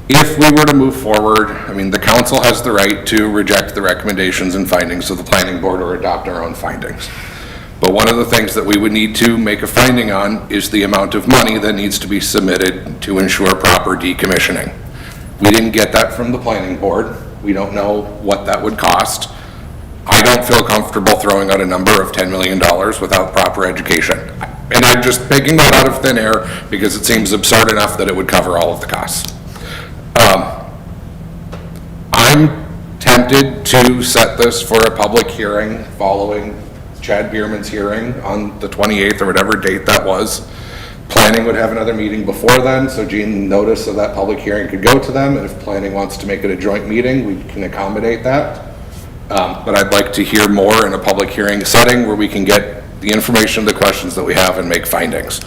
If we were to move forward, I mean, the council has the right to reject the recommendations and findings of the planning board or adopt our own findings. But one of the things that we would need to make a finding on is the amount of money that needs to be submitted to ensure proper decommissioning. We didn't get that from the planning board. We don't know what that would cost. I don't feel comfortable throwing out a number of $10 million without proper education. And I'm just picking that out of thin air because it seems absurd enough that it would cover all of the costs. I'm tempted to set this for a public hearing following Chad Bierman's hearing on the 28th or whatever date that was. Planning would have another meeting before then, so Gene notice of that public hearing could go to them, and if planning wants to make it a joint meeting, we can accommodate that. But I'd like to hear more in a public hearing setting where we can get the information, the questions that we have, and make findings.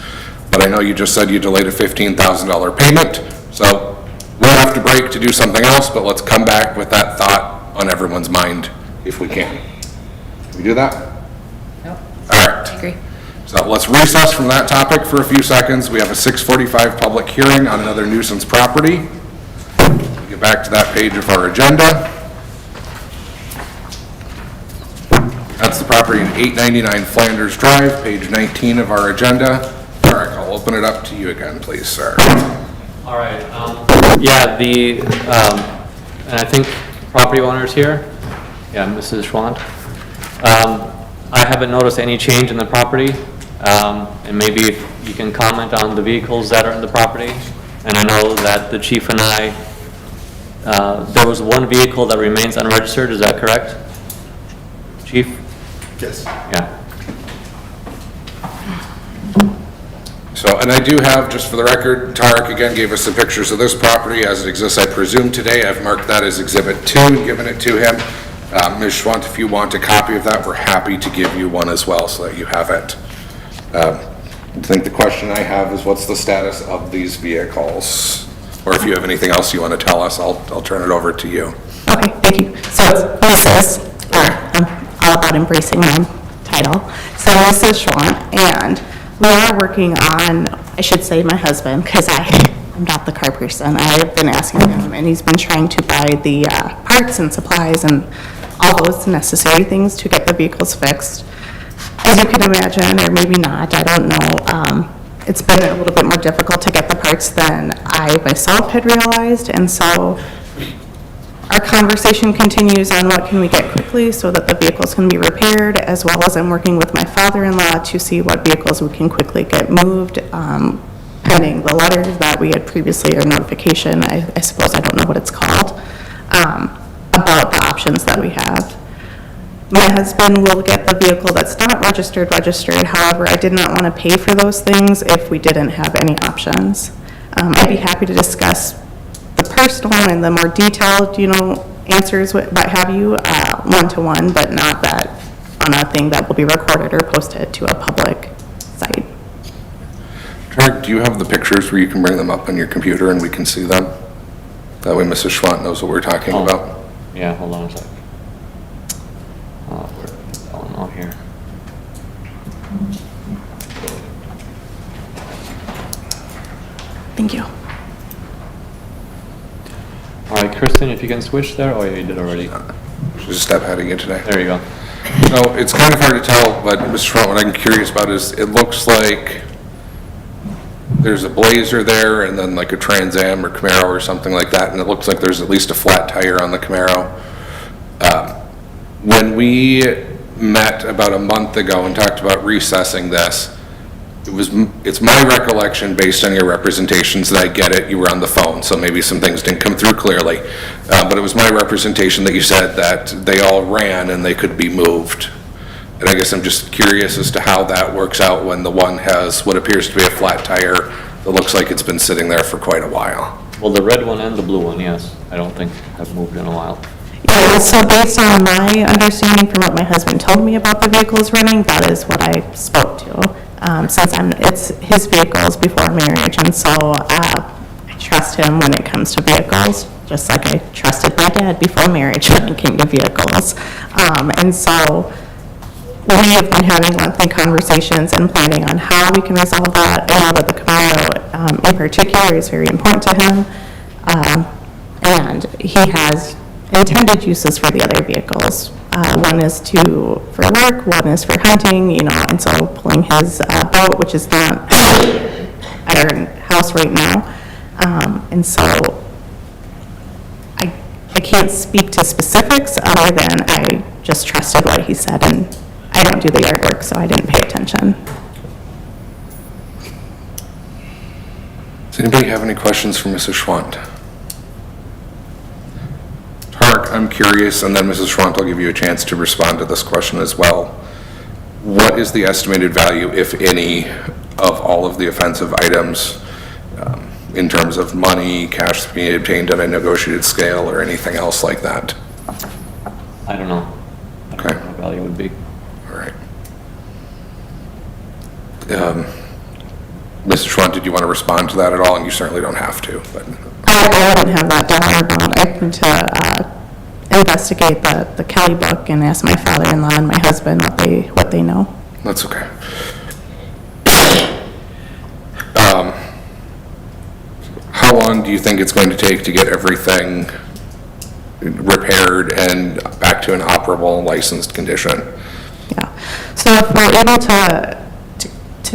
But I know you just said you delayed a $15,000 payment, so we'll have to break to do something else, but let's come back with that thought on everyone's mind if we can. Can we do that? Nope. All right. I agree. So let's recess from that topic for a few seconds. We have a 6:45 public hearing on another nuisance property. Get back to that page of our agenda. That's the property in 899 Flanders Drive, page 19 of our agenda. Eric, I'll open it up to you again, please, sir. All right, yeah, and I think property owner's here. Yeah, Mrs. Schwant. I haven't noticed any change in the property, and maybe if you can comment on the vehicles that are in the property. And I know that the chief and I, there was one vehicle that remains unregistered, is that correct? Chief? Yes. Yeah. So, and I do have, just for the record, Tarek again gave us some pictures of this property as it exists, I presume today. I've marked that as Exhibit 2 and given it to him. Ms. Schwant, if you want a copy of that, we're happy to give you one as well so that you have it. I think the question I have is what's the status of these vehicles? Or if you have anything else you want to tell us, I'll turn it over to you. Okay, thank you. So Mrs., I'm all about embracing my title. So Mrs. Schwant, and we are working on, I should say my husband, because I'm not the car person. I've been asking him, and he's been trying to buy the parts and supplies and all those necessary things to get the vehicles fixed. As you can imagine, or maybe not, I don't know, it's been a little bit more difficult to get the parts than I myself had realized, and so our conversation continues on what can we get quickly so that the vehicles can be repaired, as well as I'm working with my father-in-law to see what vehicles we can quickly get moved, pending the letter that we had previously, or notification, I suppose, I don't know what it's called, about the options that we have. My husband will get the vehicle that's not registered, however, I did not want to pay for those things if we didn't have any options. I'd be happy to discuss the personal and the more detailed, answers, what have you, one-to-one, but not that on a thing that will be recorded or posted to a public site. Tarek, do you have the pictures where you can bring them up on your computer and we can see them? That way Mrs. Schwant knows what we're talking about. Yeah, hold on a sec. Where's that one? Oh, here. Thank you. All right, Kristen, if you can switch there. Oh, yeah, you did already. She's a step ahead of you today. There you go. No, it's kind of hard to tell, but Mr. Schwant, what I'm curious about is it looks like there's a Blazer there and then like a Trans Am or Camaro or something like that, and it looks like there's at least a flat tire on the Camaro. When we met about a month ago and talked about recessing this, it's my recollection, based on your representations, that I get it, you were on the phone, so maybe some things didn't come through clearly. But it was my representation that you said that they all ran and they could be moved. And I guess I'm just curious as to how that works out when the one has what appears to be a flat tire that looks like it's been sitting there for quite a while. Well, the red one and the blue one, yes. I don't think have moved in a while. Yeah, so based on my understanding from what my husband told me about the vehicles running, that is what I spoke to. Since it's his vehicles before marriage, and so I trust him when it comes to vehicles, just like I trusted my dad before marriage when it came to vehicles. And so we have been having lengthy conversations and planning on how we can resolve that. I know that the Camaro in particular is very important to him, and he has intended uses for the other vehicles. One is for work, one is for hunting, and so pulling his boat, which is not at our house right now. And so I can't speak to specifics other than I just trusted what he said, and I don't do the yard work, so I didn't pay attention. Does anybody have any questions for Mrs. Schwant? Tarek, I'm curious, and then Mrs. Schwant, I'll give you a chance to respond to this question as well. What is the estimated value, if any, of all of the offensive items in terms of money, cash being obtained at a negotiated scale, or anything else like that? I don't know. Okay. What the value would be. All right. Mrs. Schwant, did you want to respond to that at all? And you certainly don't have to, but. I wouldn't have that dollar amount. I need to investigate the Kelly book and ask my father-in-law and my husband what they know. That's okay. How long do you think it's going to take to get everything repaired and back to an operable, licensed condition? Yeah. So if we're able to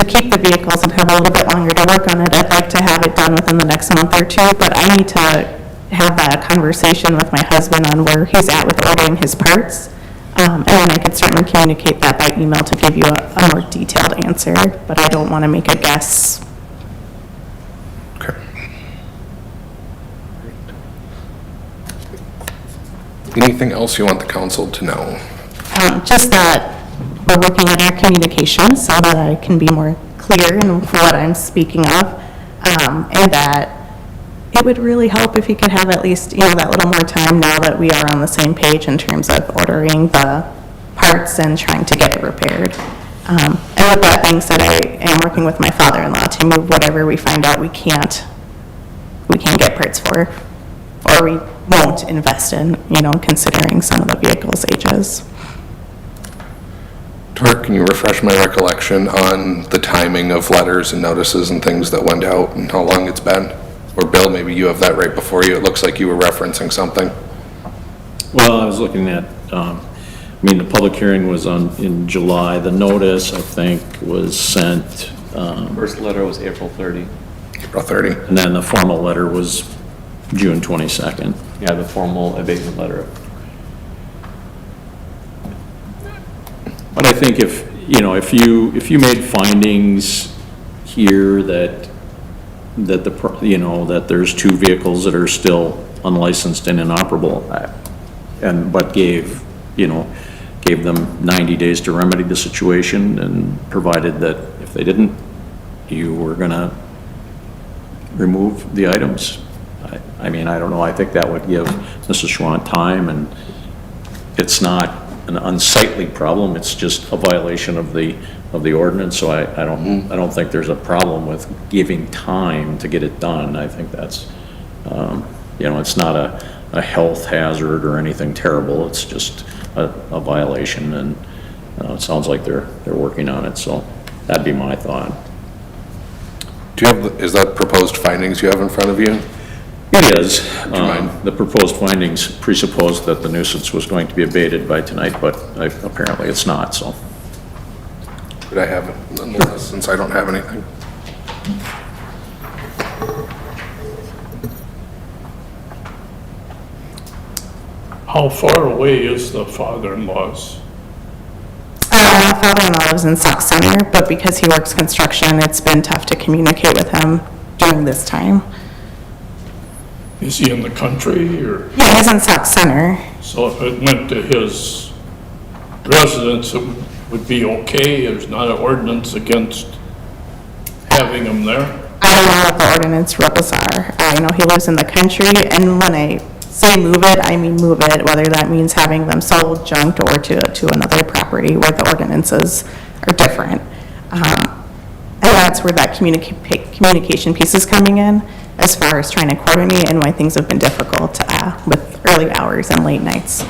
keep the vehicles and have a little bit longer to work on it, I'd like to have it done within the next month or two, but I need to have that conversation with my husband on where he's at with ordering his parts. And then I could certainly communicate that by email to give you a more detailed answer, but I don't want to make a guess. Okay. Anything else you want the council to know? Just that we're working on our communication so that I can be more clear in what I'm speaking of, and that it would really help if you could have at least, that little more time now that we are on the same page in terms of ordering the parts and trying to get it repaired. And with that being said, I am working with my father-in-law to move whatever we find out we can't get parts for, or we won't invest in, considering some of the vehicles' ages. Tarek, can you refresh my recollection on the timing of letters and notices and things that went out and how long it's been? Or Bill, maybe you have that right before you. It looks like you were referencing something. Well, I was looking at, the public hearing was in July. The notice, I think, was sent. First letter was April 30. April 30. And then the formal letter was June 22nd. Yeah, the formal abatement letter. But I think if you made findings here that there's two vehicles that are still unlicensed and inoperable, but gave them 90 days to remedy the situation, and provided that if they didn't, you were gonna remove the items. I don't know, I think that would give Mrs. Schwant time, and it's not an unsightly problem, it's just a violation of the ordinance, so I don't think there's a problem with giving time to get it done. I think that's, it's not a health hazard or anything terrible, it's just a violation, and it sounds like they're working on it, so that'd be my thought. Is that proposed findings you have in front of you? It is. The proposed findings presupposed that the nuisance was going to be abated by tonight, but apparently it's not, so. Could I have it nonetheless, since I don't have anything? How far away is the father-in-law's? My father-in-law brother-in-law lives in Sauk Center, but because he works construction, it's been tough to communicate with him during this time. Is he in the country, or? Yeah, he's in Sauk Center. So if it went to his residence, it would be okay? There's not an ordinance against having him there? I don't know what the ordinance rules are. I know he lives in the country, and when I say move it, I mean move it, whether that means having them sold, junked, or to another property where the ordinances are different. And that's where that communication piece is coming in, as far as trying to coordinate and why things have been difficult with early hours and late nights.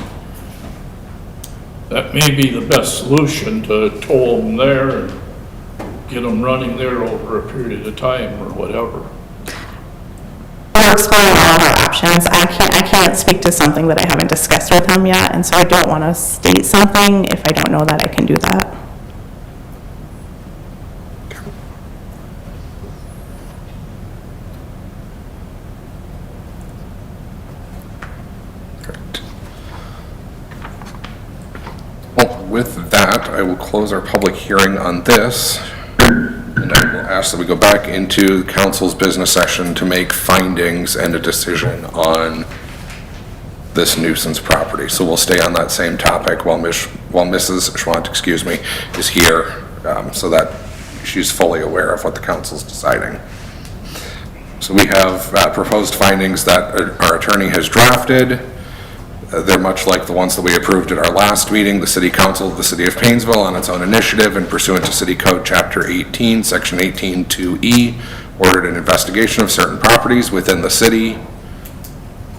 That may be the best solution, to tow them there and get them running there over a period of time or whatever. We're exploring all of our options. I can't speak to something that I haven't discussed with him yet, and so I don't want to state something if I don't know that I can do that. Well, with that, I will close our public hearing on this, and I will ask that we go back into council's business session to make findings and a decision on this nuisance property. So we'll stay on that same topic while Mrs. Schwant, is here, so that she's fully aware of what the council's deciding. So we have proposed findings that our attorney has drafted. They're much like the ones that we approved at our last meeting. The City Council of the City of Painesville, on its own initiative and pursuant to City Code Chapter 18, Section 18-2E, ordered an investigation of certain properties within the city.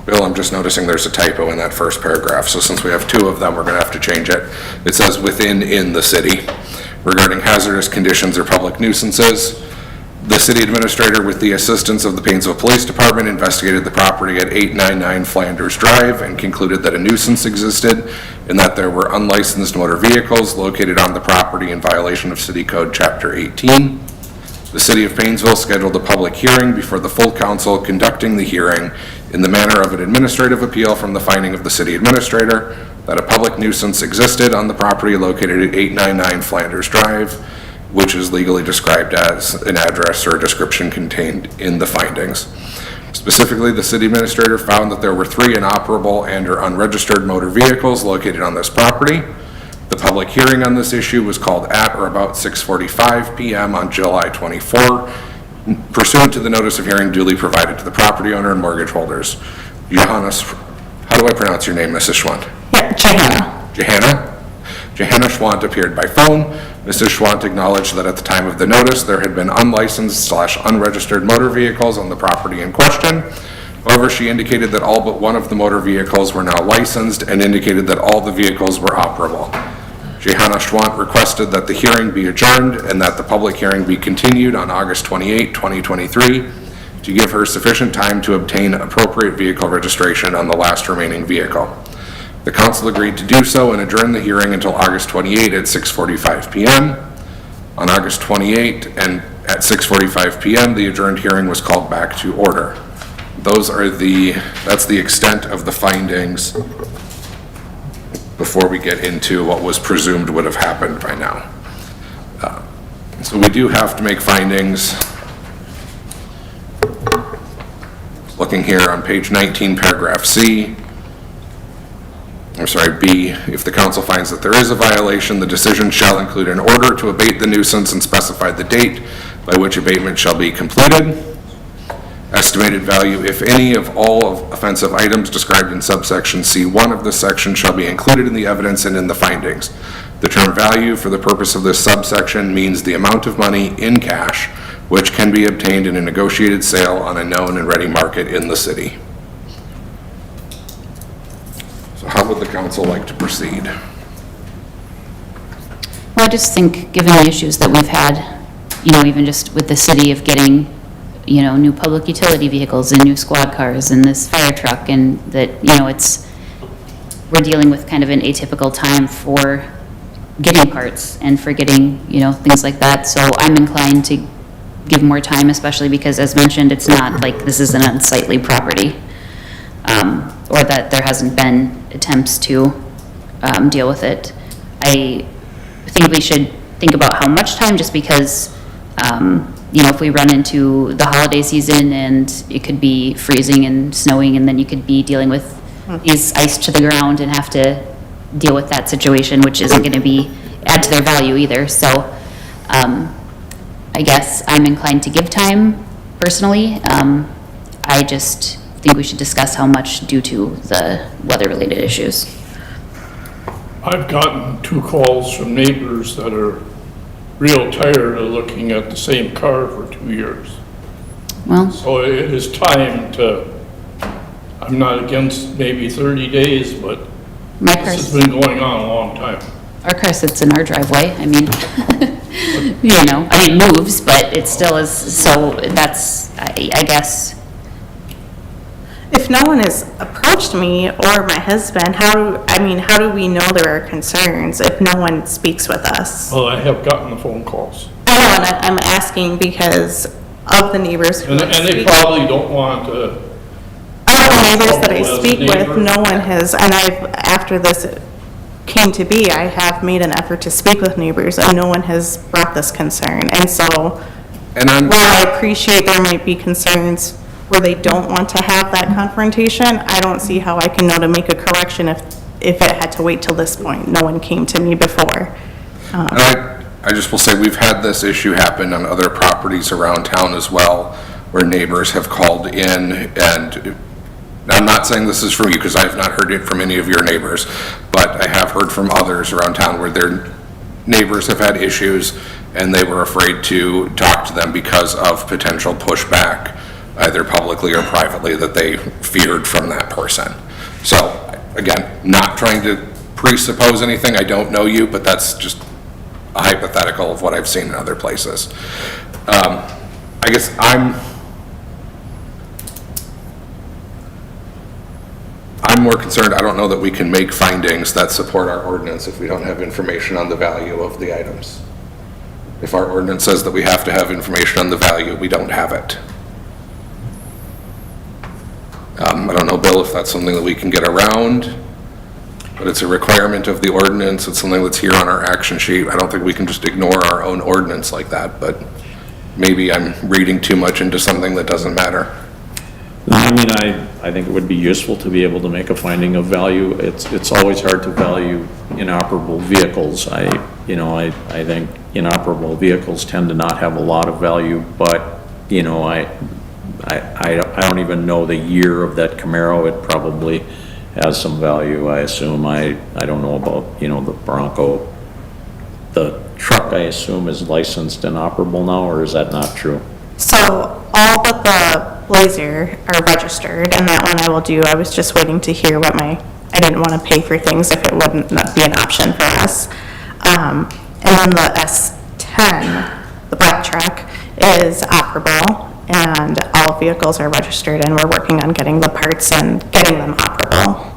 Bill, I'm just noticing there's a typo in that first paragraph, so since we have two of them, we're going to have to change it. It says in the city, regarding hazardous conditions or public nuisances. The city administrator, with the assistance of the Painesville Police Department, investigated the property at 899 Flanders Drive and concluded that a nuisance existed and that there were unlicensed motor vehicles located on the property in violation of City Code Chapter 18. The City of Painesville scheduled a public hearing before the full council, conducting the hearing in the manner of an administrative appeal from the finding of the city administrator that a public nuisance existed on the property located at 899 Flanders Drive, which is legally described as an address or a description contained in the findings. Specifically, the city administrator found that there were 3 inoperable and or unregistered motor vehicles located on this property. The public hearing on this issue was called at or about 6:45 p.m. on July 24, pursuant to the notice of hearing duly provided to the property owner and mortgage holders. Johannes, how do I pronounce your name, Mrs. Schwant? Yeah, Johanna. Johanna Schwant appeared by phone. Mrs. Schwant acknowledged that at the time of the notice, there had been unlicensed/unregistered motor vehicles on the property in question. However, she indicated that all but one of the motor vehicles were now licensed and indicated that all the vehicles were operable. Johanna Schwant requested that the hearing be adjourned and that the public hearing be continued on August 28, 2023, to give her sufficient time to obtain appropriate vehicle registration on the last remaining vehicle. The council agreed to do so and adjourn the hearing until August 28 at 6:45 p.m. On August 28 and at 6:45 p.m., the adjourned hearing was called back to order. That's the extent of the findings before we get into what was presumed would have happened by now. So we do have to make findings. Looking here on page 19, paragraph B, if the council finds that there is a violation, the decision shall include an order to abate the nuisance and specify the date by which abatement shall be completed. Estimated value, if any, of all of offensive items described in subsection C1 of this section shall be included in the evidence and in the findings. The term value for the purpose of this subsection means the amount of money in cash which can be obtained in a negotiated sale on a known and ready market in the city. So how would the council like to proceed? Well, I just think, given the issues that we've had, even just with the city of getting, new public utility vehicles and new squad cars and this fire truck, and that, we're dealing with kind of an atypical time for getting parts and for getting, things like that. So I'm inclined to give more time, especially because, as mentioned, it's not like this is an unsightly property, or that there hasn't been attempts to deal with it. I think we should think about how much time, just because, you know, if we run into the holiday season and it could be freezing and snowing, and then you could be dealing with these ice to the ground and have to deal with that situation, which isn't gonna add to their value either, so, I guess I'm inclined to give time personally. I just think we should discuss how much due to the weather-related issues. I've gotten 2 calls from neighbors that are real tired of looking at the same car for 2 years. Well, So it is time to, I'm not against maybe 30 days, but my this has car's, been going on a long time. our car sits in our driveway, I mean, you know, I mean, it moves, but it still is, so that's, I guess, If no one has approached me or my husband, how do we know there are concerns if no one speaks with us? Well, I have gotten the phone calls. I know, and I'm asking because of the neighbors who And I they speak. probably don't want to, Of the neighbors that I As a speak neighbor. with, no one has, and after this came to be, I have made an effort to speak with neighbors, and no one has brought this concern. And so, And I'm, while I appreciate there might be concerns where they don't want to have that confrontation, I don't see how I can know to make a correction if it had to wait till this point. No one came to me before. and I just will say, we've had this issue happen on other properties around town as well, where neighbors have called in, and I'm not saying this is from you, because I have not heard it from any of your neighbors, but I have heard from others around town where their neighbors have had issues, and they were afraid to talk to them because of potential pushback, either publicly or privately, that they feared from that person. So, again, not trying to presuppose anything, I don't know you, but that's just a hypothetical of what I've seen in other places. I guess I'm more concerned, I don't know that we can make findings that support our ordinance if we don't have information on the value of the items. If our ordinance says that we have to have information on the value, we don't have it. I don't know, Bill, if that's something that we can get around, but it's a requirement of the ordinance, it's something that's here on our action sheet. I don't think we can just ignore our own ordinance like that, but maybe I'm reading too much into something that doesn't matter. I mean, I think it would be useful to be able to make a finding of value. It's always hard to value inoperable vehicles. I think inoperable vehicles tend to not have a lot of value, but, you know, I don't even know the year of that Camaro. It probably has some value, I assume. I don't know about, you know, the Bronco. The truck, I assume, is licensed and operable now, or is that not true? So all but the Blazer are registered, and that one I will do. I was just waiting to hear what I didn't want to pay for things if it wouldn't not be an option for us. And then the S10, the black truck, is operable, and all vehicles are registered, and we're working on getting the parts and getting them operable.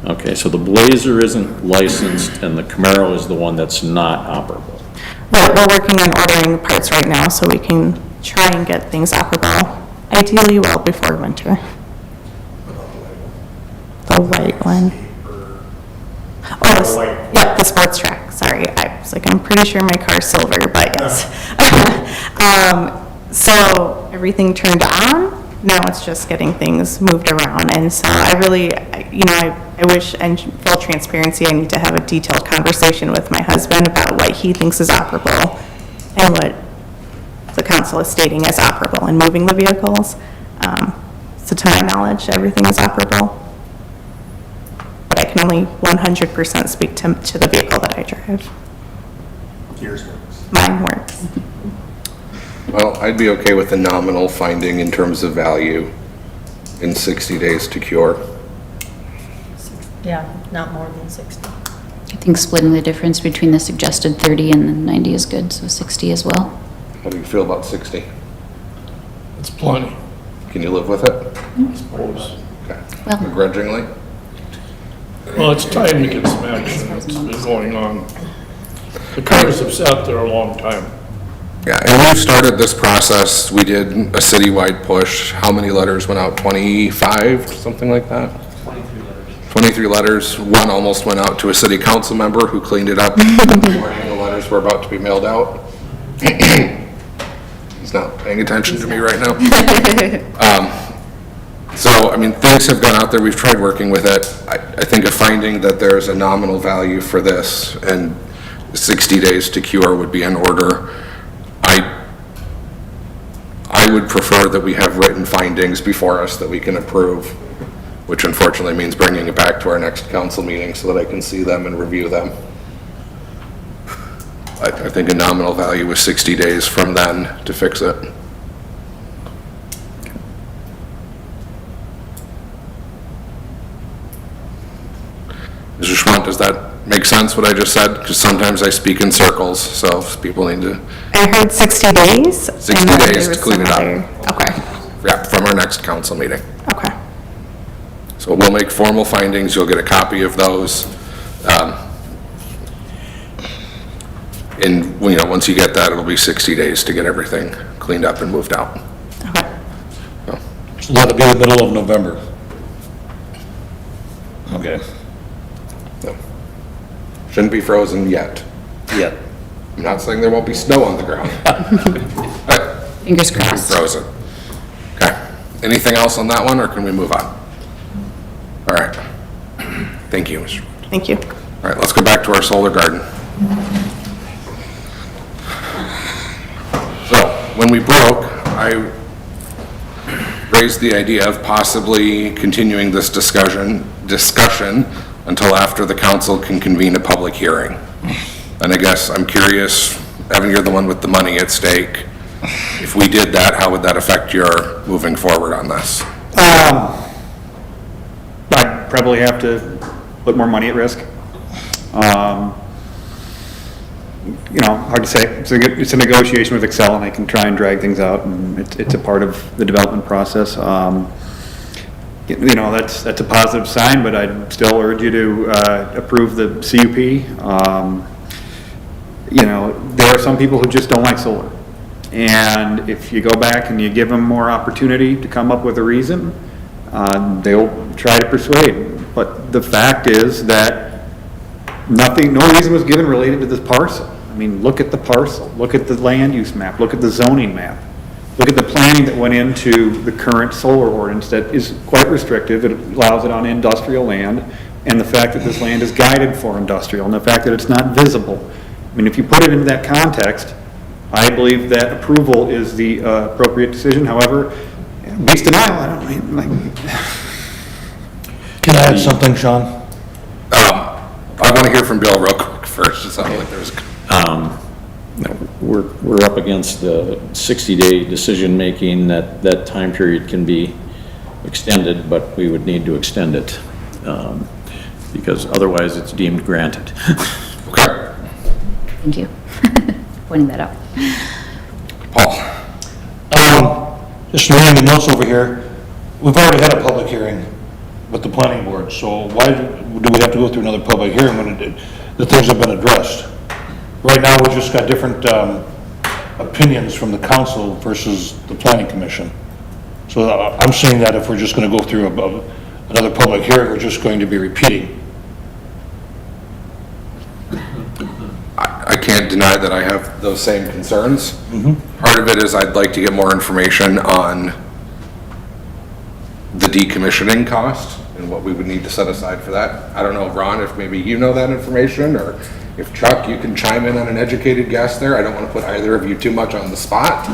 Okay, so the Blazer isn't licensed and the Camaro is the one that's not operable. We're working on ordering the parts right now so we can try and get things operable, ideally well before winter. The white one. Oh, yeah, the sports track, sorry. I was like, I'm pretty sure my car's silver, but yes. So everything turned on, now it's just getting things moved around. And so I really, I wish, and full transparency, I need to have a detailed conversation with my husband about what he thinks is operable and what the council is stating as operable in moving the vehicles. So to my knowledge, everything is operable. But I can only 100% speak to the vehicle that I drive. Yours works. Mine works. Well, I'd be okay with a nominal finding in terms of value in 60 days to cure. Yeah, not more than 60. I think splitting the difference between the suggested 30 and the 90 is good, so 60 as well. How do you feel about 60? It's plenty, Can you live with it? I suppose. Okay. Well- Begrudgingly? Well, it's time to get some action. It's been going on. The cars have sat there a long time. Yeah, and we started this process, we did a citywide push. How many letters went out? 25, something like that? 23 letters. One almost went out to a city council member who cleaned it up before the letters were about to be mailed out. He's not paying attention to me right now. So, I mean, things have gone out there. We've tried working with it. I think a finding that there's a nominal value for this and 60 days to cure would be in order. I would prefer that we have written findings before us that we can approve, which unfortunately means bringing it back to our next council meeting so that I can see them and review them. I think a nominal value was 60 days from then to fix it. Mr. Schwant, does that make sense what I just said? Because sometimes I speak in circles, so people need to. I heard 60 days. 60 days to clean it up. Okay, Yeah, from our next council meeting. okay. So we'll make formal findings, you'll get a copy of those. And, you know, once you get that, it'll be 60 days to get everything cleaned up and moved out. So that'll be the middle of November. Okay. So, shouldn't be frozen yet. Yet. I'm not saying there won't be snow on the ground. But Fingers it'll be crossed. frozen. Okay. Anything else on that one, or can we move on? All right. Thank you, Mr. Thank you. All right, let's go back to our solar garden. So, when we broke, I raised the idea of possibly continuing this discussion until after the council can convene a public hearing. And I guess I'm curious, Evan, you're the one with the money at stake. If we did that, how would that affect your moving forward on this? I'd probably have to put more money at risk. You know, hard to say. It's a negotiation with Excel, and they can try and drag things out, and it's a part of the development process. You know, that's a positive sign, but I'd still urge you to approve the CUP. You know, there are some people who just don't like solar. And if you go back and you give them more opportunity to come up with a reason, they'll try to persuade. But the fact is that no reason was given related to this parcel. I mean, look at the parcel, look at the land use map, look at the zoning map. Look at the planning that went into the current solar ordinance that is quite restrictive. It allows it on industrial land, and the fact that this land is guided for industrial, and the fact that it's not visible. I mean, if you put it into that context, I believe that approval is the appropriate decision. However, base denial, I don't like. Can I add something, Sean? I want to hear from Bill real quick first. It sounded like there was. We're up against the 60-day decision-making. That time period can be extended, but we would need to extend it, because otherwise it's deemed granted. Okay. Thank you. Pointing that out. Paul. Just reading the notes over here, we've already had a public hearing with the planning board, so why do we have to go through another public hearing when the things have been addressed? Right now, we just got different opinions from the council versus the planning commission. So I'm saying that if we're just going to go through another public hearing, we're just going to be repeating. I can't deny that I have those same concerns. Part of it is I'd like to get more information on the decommissioning cost and what we would need to set aside for that. I don't know, Ron, if maybe you know that information, or if Chuck, you can chime in on an educated guess there. I don't want to put either of you too much on the spot,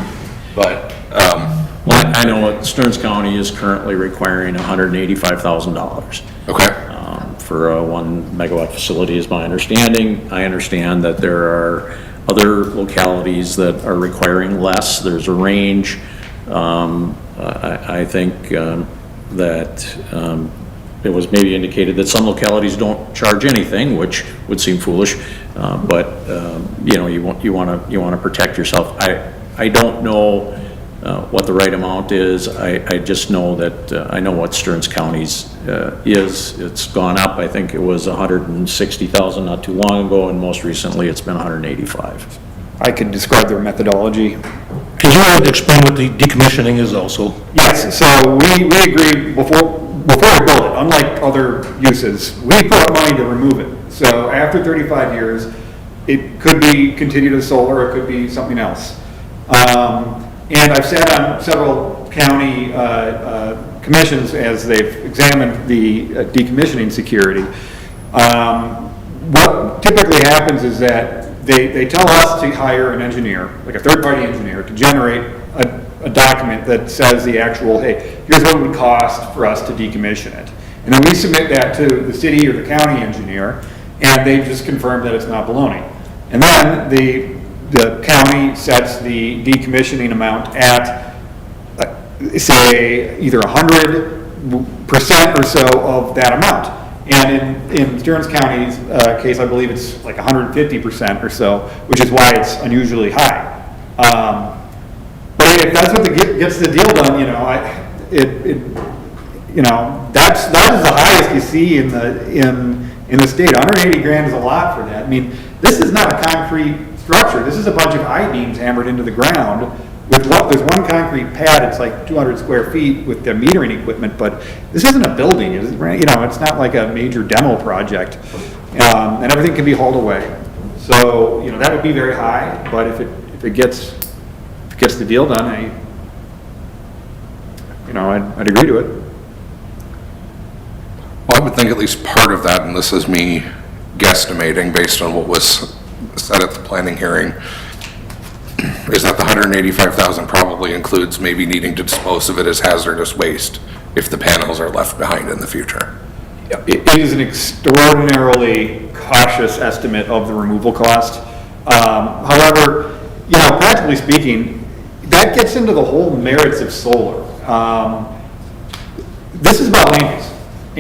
but. Well, I know what Stearns County is currently requiring $185,000. Okay. For a 1 megawatt facility is my understanding. I understand that there are other localities that are requiring less. There's a range. I think that it was maybe indicated that some localities don't charge anything, which would seem foolish. But you know, you want to protect yourself. I don't know what the right amount is. I just know that I know what Stearns County's is. It's gone up. I think it was 160,000 not too long ago, and most recently it's been 185. I could describe their methodology. Could you explain what the decommissioning is also? Yes, so we agreed before before we build it, unlike other uses, we put up money to remove it. So after 35 years, it could be continued as solar, it could be something else. And I've sat on several county commissions as they've examined the decommissioning security. What typically happens is that they tell us to hire an engineer, like a third-party engineer, to generate a document that says the actual, hey, here's what it would cost for us to decommission it. And then we submit that to the city or the county engineer, and they just confirm that it's not baloney. And then the county sets the decommissioning amount at, say, either 100% or so of that amount. And in Stearns County's case, I believe it's like 150% or so, which is why it's unusually high. But if that's what gets the deal done, you know, that is the highest you see in the state. 180 grand is a lot for that. I mean, this is not a concrete structure. This is a bunch of I-beams hammered into the ground. There's one concrete pad. It's like 200 square feet with the metering equipment, but this isn't a building. It's not like a major demo project, and everything can be hauled away. So that would be very high. But if it gets the deal done, I'd agree to it. Well, I would think at least part of that, and this is me guesstimating based on what was said at the planning hearing, is that the $185,000 probably includes maybe needing to dispose of it as hazardous waste if the panels are left behind in the future. It is an extraordinarily cautious estimate of the removal cost. However, practically speaking, that gets into the whole merits of solar. This is about land use,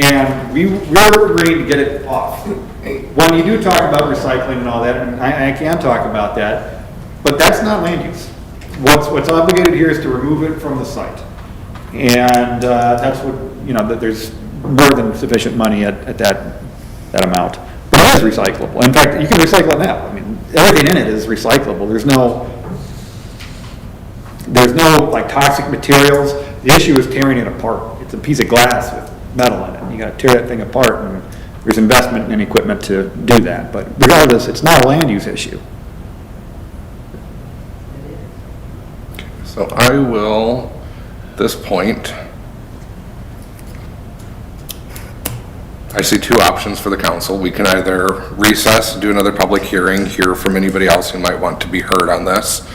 and we're agreeing to get it off. When you do talk about recycling and all that, and I can talk about that, but that's not land use. What's obligated here is to remove it from the site, and that's what that there's more than sufficient money at that amount. But it is recyclable. In fact, you can recycle it now. I mean, everything in it is recyclable. There's no like toxic materials. The issue is tearing it apart. It's a piece of glass with metal in it. You got to tear that thing apart, and there's investment in equipment to do that. But regardless, it's not a land use issue. So I will, at this point, I see two options for the council. We can either recess, do another public hearing, hear from anybody else who might want to be heard on this,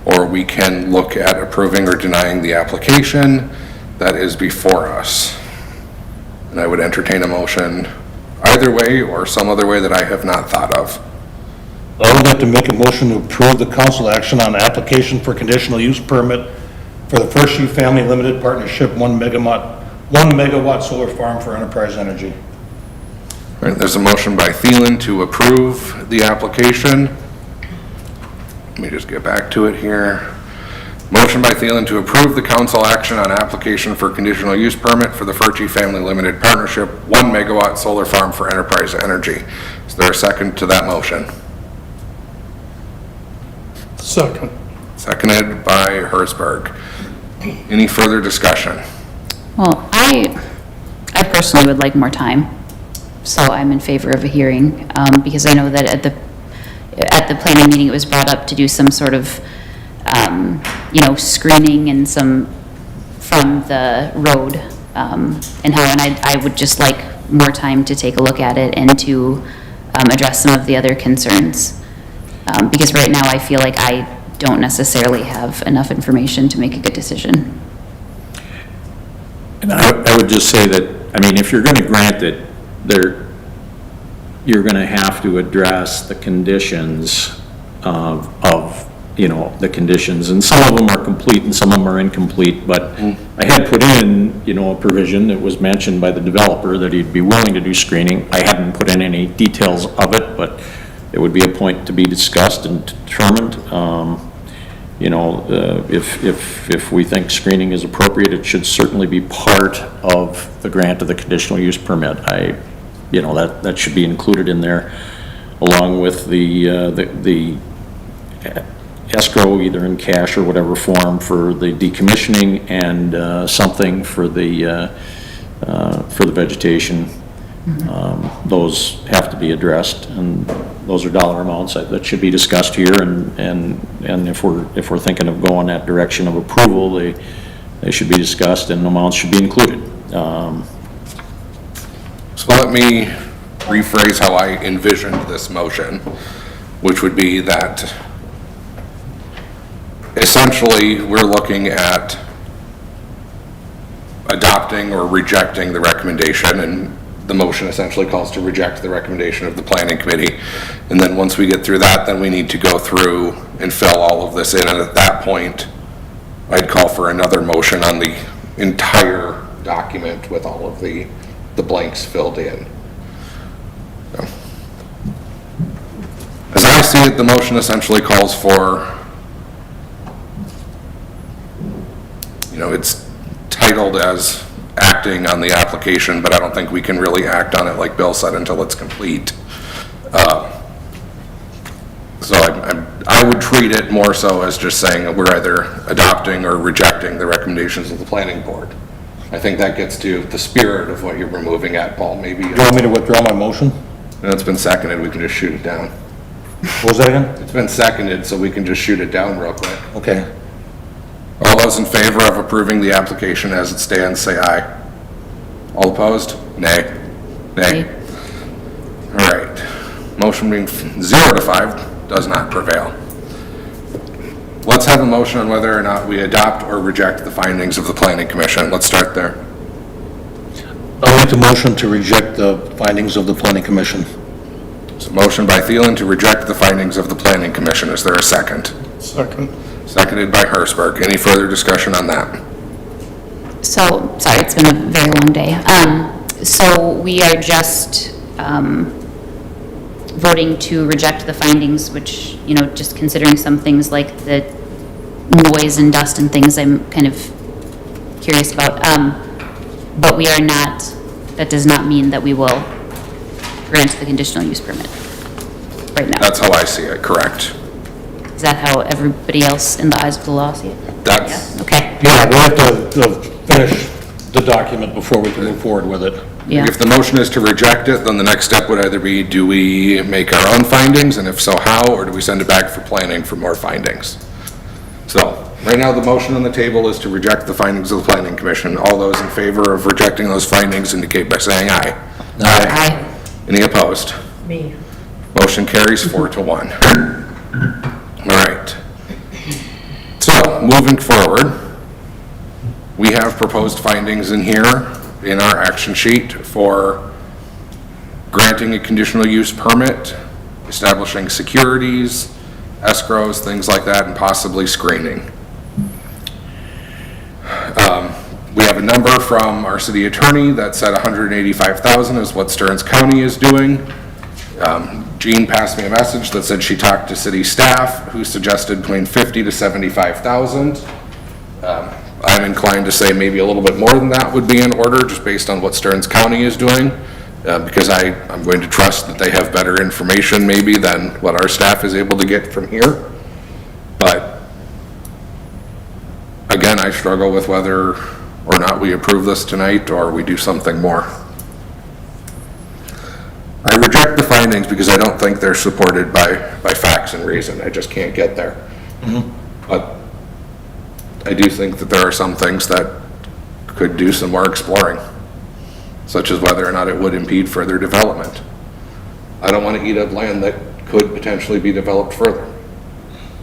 or we can look at approving or denying the application that is before us. And I would entertain a motion either way or some other way that I have not thought of. I would like to make a motion to approve the council action on the application for conditional use permit for the First Shoe Family Limited Partnership 1 megawatt solar farm for Enterprise Energy. All right, there's a motion by Thielen to approve the application. Let me just get back to it here. Motion by Thielen to approve the council action on application for conditional use permit for the Furchy Family Limited Partnership 1 megawatt solar farm for Enterprise Energy. Is there a second to that motion? Second. Seconded by Herzberg. Any further discussion? Well, I personally would like more time, so I'm in favor of a hearing, because I know that at the planning meeting, it was brought up to do some sort of, screening and some from the road, and I would just like more time to take a look at it and to address some of the other concerns. Because right now I feel like I don't necessarily have enough information to make a good decision. And I would just say that, if you're going to grant it, you're going to have to address the conditions of the conditions, and some of them are complete and some of them are incomplete, but I had put in, a provision that was mentioned by the developer that he'd be willing to do screening. I hadn't put in any details of it, but it would be a point to be discussed and determined. If we think screening is appropriate, it should certainly be part of the grant of the conditional use permit. That should be included in there, along with the escrow, either in cash or whatever form, for the decommissioning, and something for the for the vegetation. Those have to be addressed, and those are dollar amounts that should be discussed here, and if we're thinking of going that direction of approval, they should be discussed and amounts should be included. So let me rephrase how I envisioned this motion, which would be that essentially we're looking at adopting or rejecting the recommendation, and the motion essentially calls to reject the recommendation of the planning committee. And then once we get through that, then we need to go through and fill all of this in, and at that point, I'd call for another motion on the entire document with all of the blanks filled in. So, as I see it, the motion essentially calls for, it's titled as acting on the application, but I don't think we can really act on it, like Bill said, until it's complete. So I would treat it more so as just saying we're either adopting or rejecting the recommendations of the planning board. I think that gets to the spirit of what you were moving at, Paul, maybe. Do you want me to withdraw my motion? No, it's been seconded, we can just shoot it down. What was that again? It's been seconded, so we can just shoot it down real quick. Okay. All those in favor of approving the application as it stands, say aye. All opposed? Nay. Nay. All right. Motion being 0 to 5 does not prevail. Let's have a motion on whether or not we adopt or reject the findings of the planning commission. Let's start there. I'll make the motion to reject the findings of the planning commission. So motion by Thielen to reject the findings of the planning commission. Is there a second? Second. Seconded by Hertzberg. Any further discussion on that? So, sorry, it's been a very long day. So we are just voting to reject the findings, which, just considering some things like the noise and dust and things I'm kind of curious about. But we are not, that does not mean that we will grant the conditional use permit right now. That's how I see it, correct? Is that how everybody else in the eyes of the law see it? That's, Yeah, okay. Yeah, we have to finish the document before we can move forward with it. Yeah. if the motion is to reject it, then the next step would either be, do we make our own findings, and if so, how, or do we send it back for planning for more findings? So, right now, the motion on the table is to reject the findings of the planning commission. All those in favor of rejecting those findings indicate by saying aye. Aye. Any opposed? Me. Motion carries 4 to 1. All right. So, moving forward, we have proposed findings in here in our action sheet for granting a conditional use permit, establishing securities, escrows, things like that, and possibly screening. We have a number from our city attorney that said $185,000 is what Stearns County is doing. Jean passed me a message that said she talked to city staff who suggested between $50,000 to $75,000. I'm inclined to say maybe a little bit more than that would be in order, just based on what Stearns County is doing, because I'm going to trust that they have better information maybe than what our staff is able to get from here. But again, I struggle with whether or not we approve this tonight or we do something more. I reject the findings because I don't think they're supported by facts and reason. I just can't get there. But I do think that there are some things that could do some more exploring, such as whether or not it would impede further development. I don't want to eat up land that could potentially be developed further.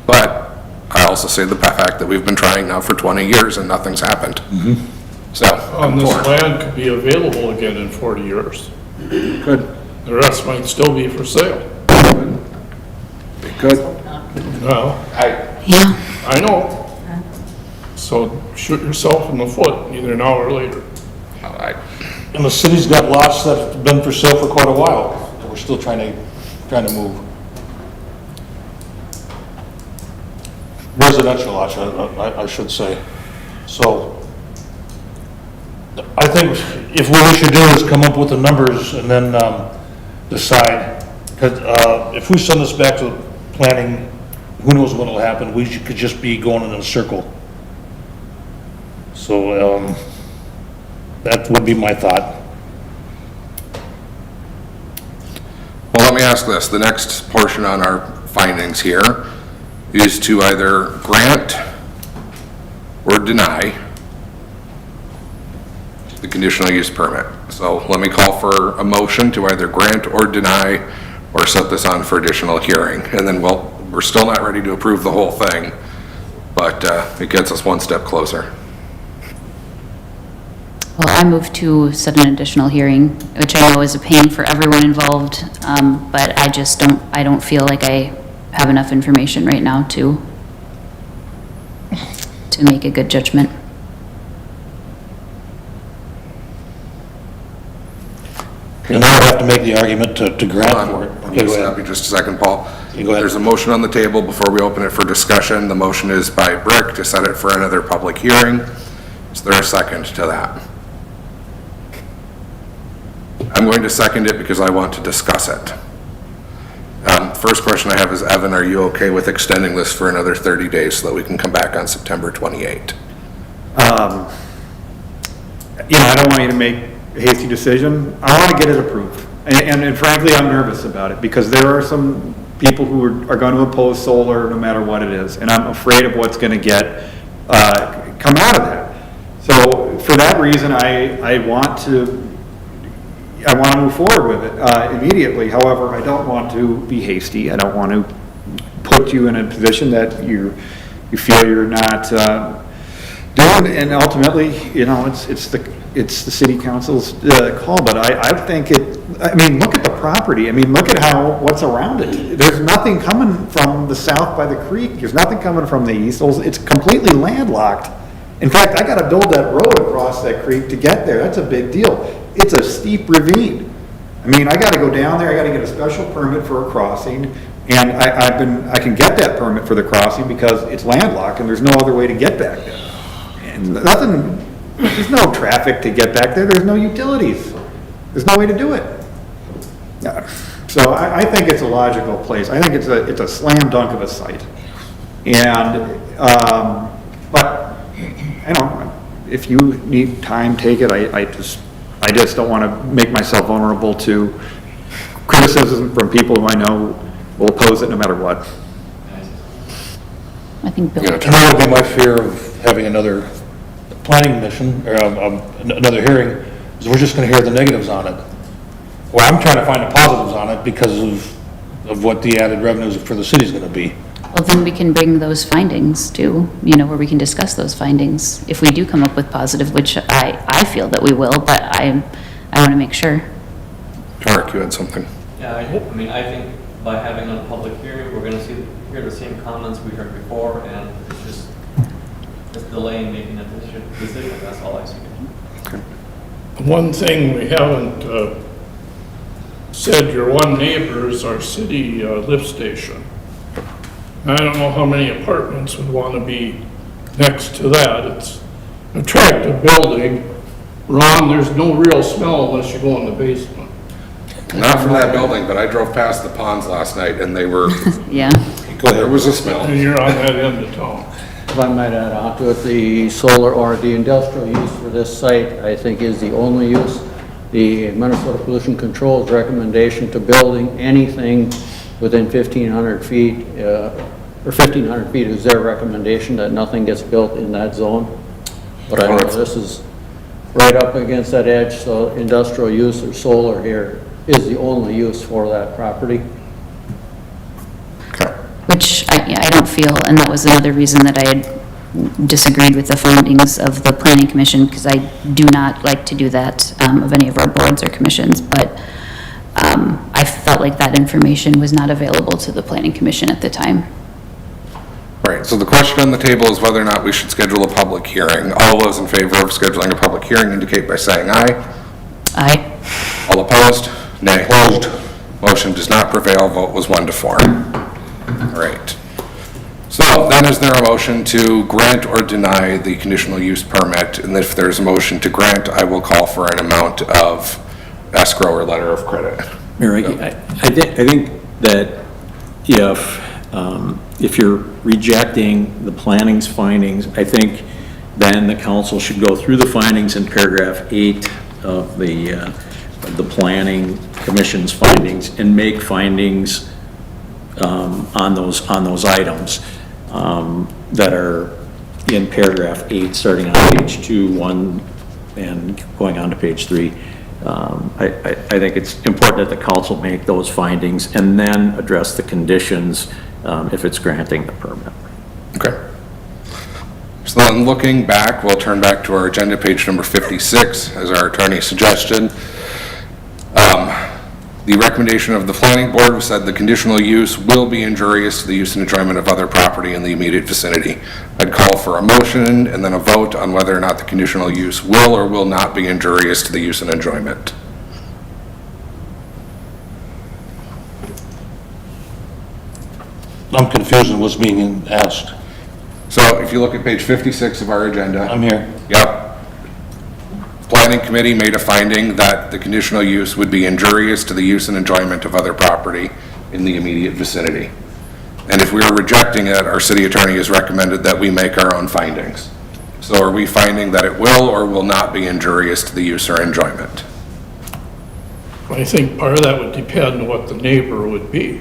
But I also say the fact that we've been trying now for 20 years and nothing's happened. So, I'm This torn. land could be available again in 40 years. Good. The rest might still be for sale. It could. Well, Yeah. I know. So shoot yourself in the foot, either now or later. And the city's got lots that have been for sale for quite a while, and we're still trying to move. Residential lots, I should say. So, I think if what we should do is come up with the numbers and then decide, because if we send this back to planning, who knows what'll happen, we could just be going in a circle. So, That would be my thought. Well, let me ask this. The next portion on our findings here is to either grant or deny the conditional use permit. So let me call for a motion to either grant or deny or set this on for additional hearing. And then we're still not ready to approve the whole thing, but it gets us one step closer. Well, I move to set an additional hearing, which I know is a pain for everyone involved, but I don't feel like I have enough information right now to make a good judgment. And I would have to make the argument to grant for it. Okay, go Stop ahead. you just a second, Paul. You go ahead. There's a motion on the table before we open it for discussion. The motion is by Brick to set it for another public hearing. Is there a second to that? I'm going to second it because I want to discuss it. First question I have is, Evan, are you okay with extending this for another 30 days so that we can come back on September 28? I don't want you to make a hasty decision. I want to get it approved. And frankly, I'm nervous about it because there are some people who are going to oppose solar no matter what it is. And I'm afraid of what's going to come out of that. So for that reason, I want to move forward with it immediately. However, I don't want to be hasty. I don't want to put you in a position that you feel you're not doing. And ultimately, it's the city council's call. But I think look at the property. Look at what's around it. There's nothing coming from the south by the creek. There's nothing coming from the east. It's completely landlocked. In fact, I got to build that road across that creek to get there. That's a big deal. It's a steep ravine. I got to go down there. I got to get a special permit for a crossing, and I can get that permit for the crossing because it's landlocked and there's no other way to get back there. And there's no traffic to get back there. There's no utilities. There's no way to do it. So I think it's a logical place. I think it's a slam dunk of a site. And but if you need time, take it. I just don't want to make myself vulnerable to criticism from people who I know will oppose it no matter what. I think Bill. And that would be my fear of having another planning mission, or another hearing, is we're just gonna hear the negatives on it. Well, I'm trying to find the positives on it because of what the added revenues for the city's gonna be. Well, then we can bring those findings too, where we can discuss those findings. If we do come up with positive, which I feel that we will, but I want to make sure. Tarek, you had something? Yeah, I think by having a public hearing, we're going to hear the same comments we heard before, and it's delaying making a decision. That's all I see. One thing we haven't said, your one neighbor is our city lift station. I don't know how many apartments would want to be next to that. It's an attractive building. Ron, there's no real smell unless you go in the basement. Not from that building, but I drove past the ponds last night and they were, Yeah. there was a smell. And you're on that end of town. If I might add on to it, the solar or the industrial use for this site, I think, is the only use. The Minnesota Pollution Control's recommendation to building anything within 1,500 feet, or 1,500 feet is their recommendation that nothing gets built in that zone. But I know this is right up against that edge, so industrial use or solar here is the only use for that property. Which I don't feel, and that was another reason that I had disagreed with the findings of the planning commission, because I do not like to do that of any of our boards or commissions, but I felt like that information was not available to the planning commission at the time. Right, so the question on the table is whether or not we should schedule a public hearing. All those in favor of scheduling a public hearing indicate by saying aye. Aye. All opposed? Nay. Opposed. Motion does not prevail, vote was 1-4. All right. So then is there a motion to grant or deny the conditional use permit? And if there's a motion to grant, I will call for an amount of escrow or letter of credit. Mary, I think that if you're rejecting the planning's findings, I think then the council should go through the findings in paragraph 8 of the planning commission's findings and make findings on those items that are in paragraph 8, starting on page 2, 1, and going on to page 3. I think it's important that the council make those findings and then address the conditions if it's granting the permit. Okay. So then looking back, we'll turn back to our agenda, page number 56, as our attorney suggested. The recommendation of the planning board was that the conditional use will be injurious to the use and enjoyment of other property in the immediate vicinity. I'd call for a motion and then a vote on whether or not the conditional use will or will not be injurious to the use and enjoyment. I'm confused on what's being asked. So if you look at page 56 of our agenda. I'm here. Yep. Planning committee made a finding that the conditional use would be injurious to the use and enjoyment of other property in the immediate vicinity. And if we are rejecting it, our city attorney has recommended that we make our own findings. So are we finding that it will or will not be injurious to the use or enjoyment? I think part of that would depend on what the neighbor would be.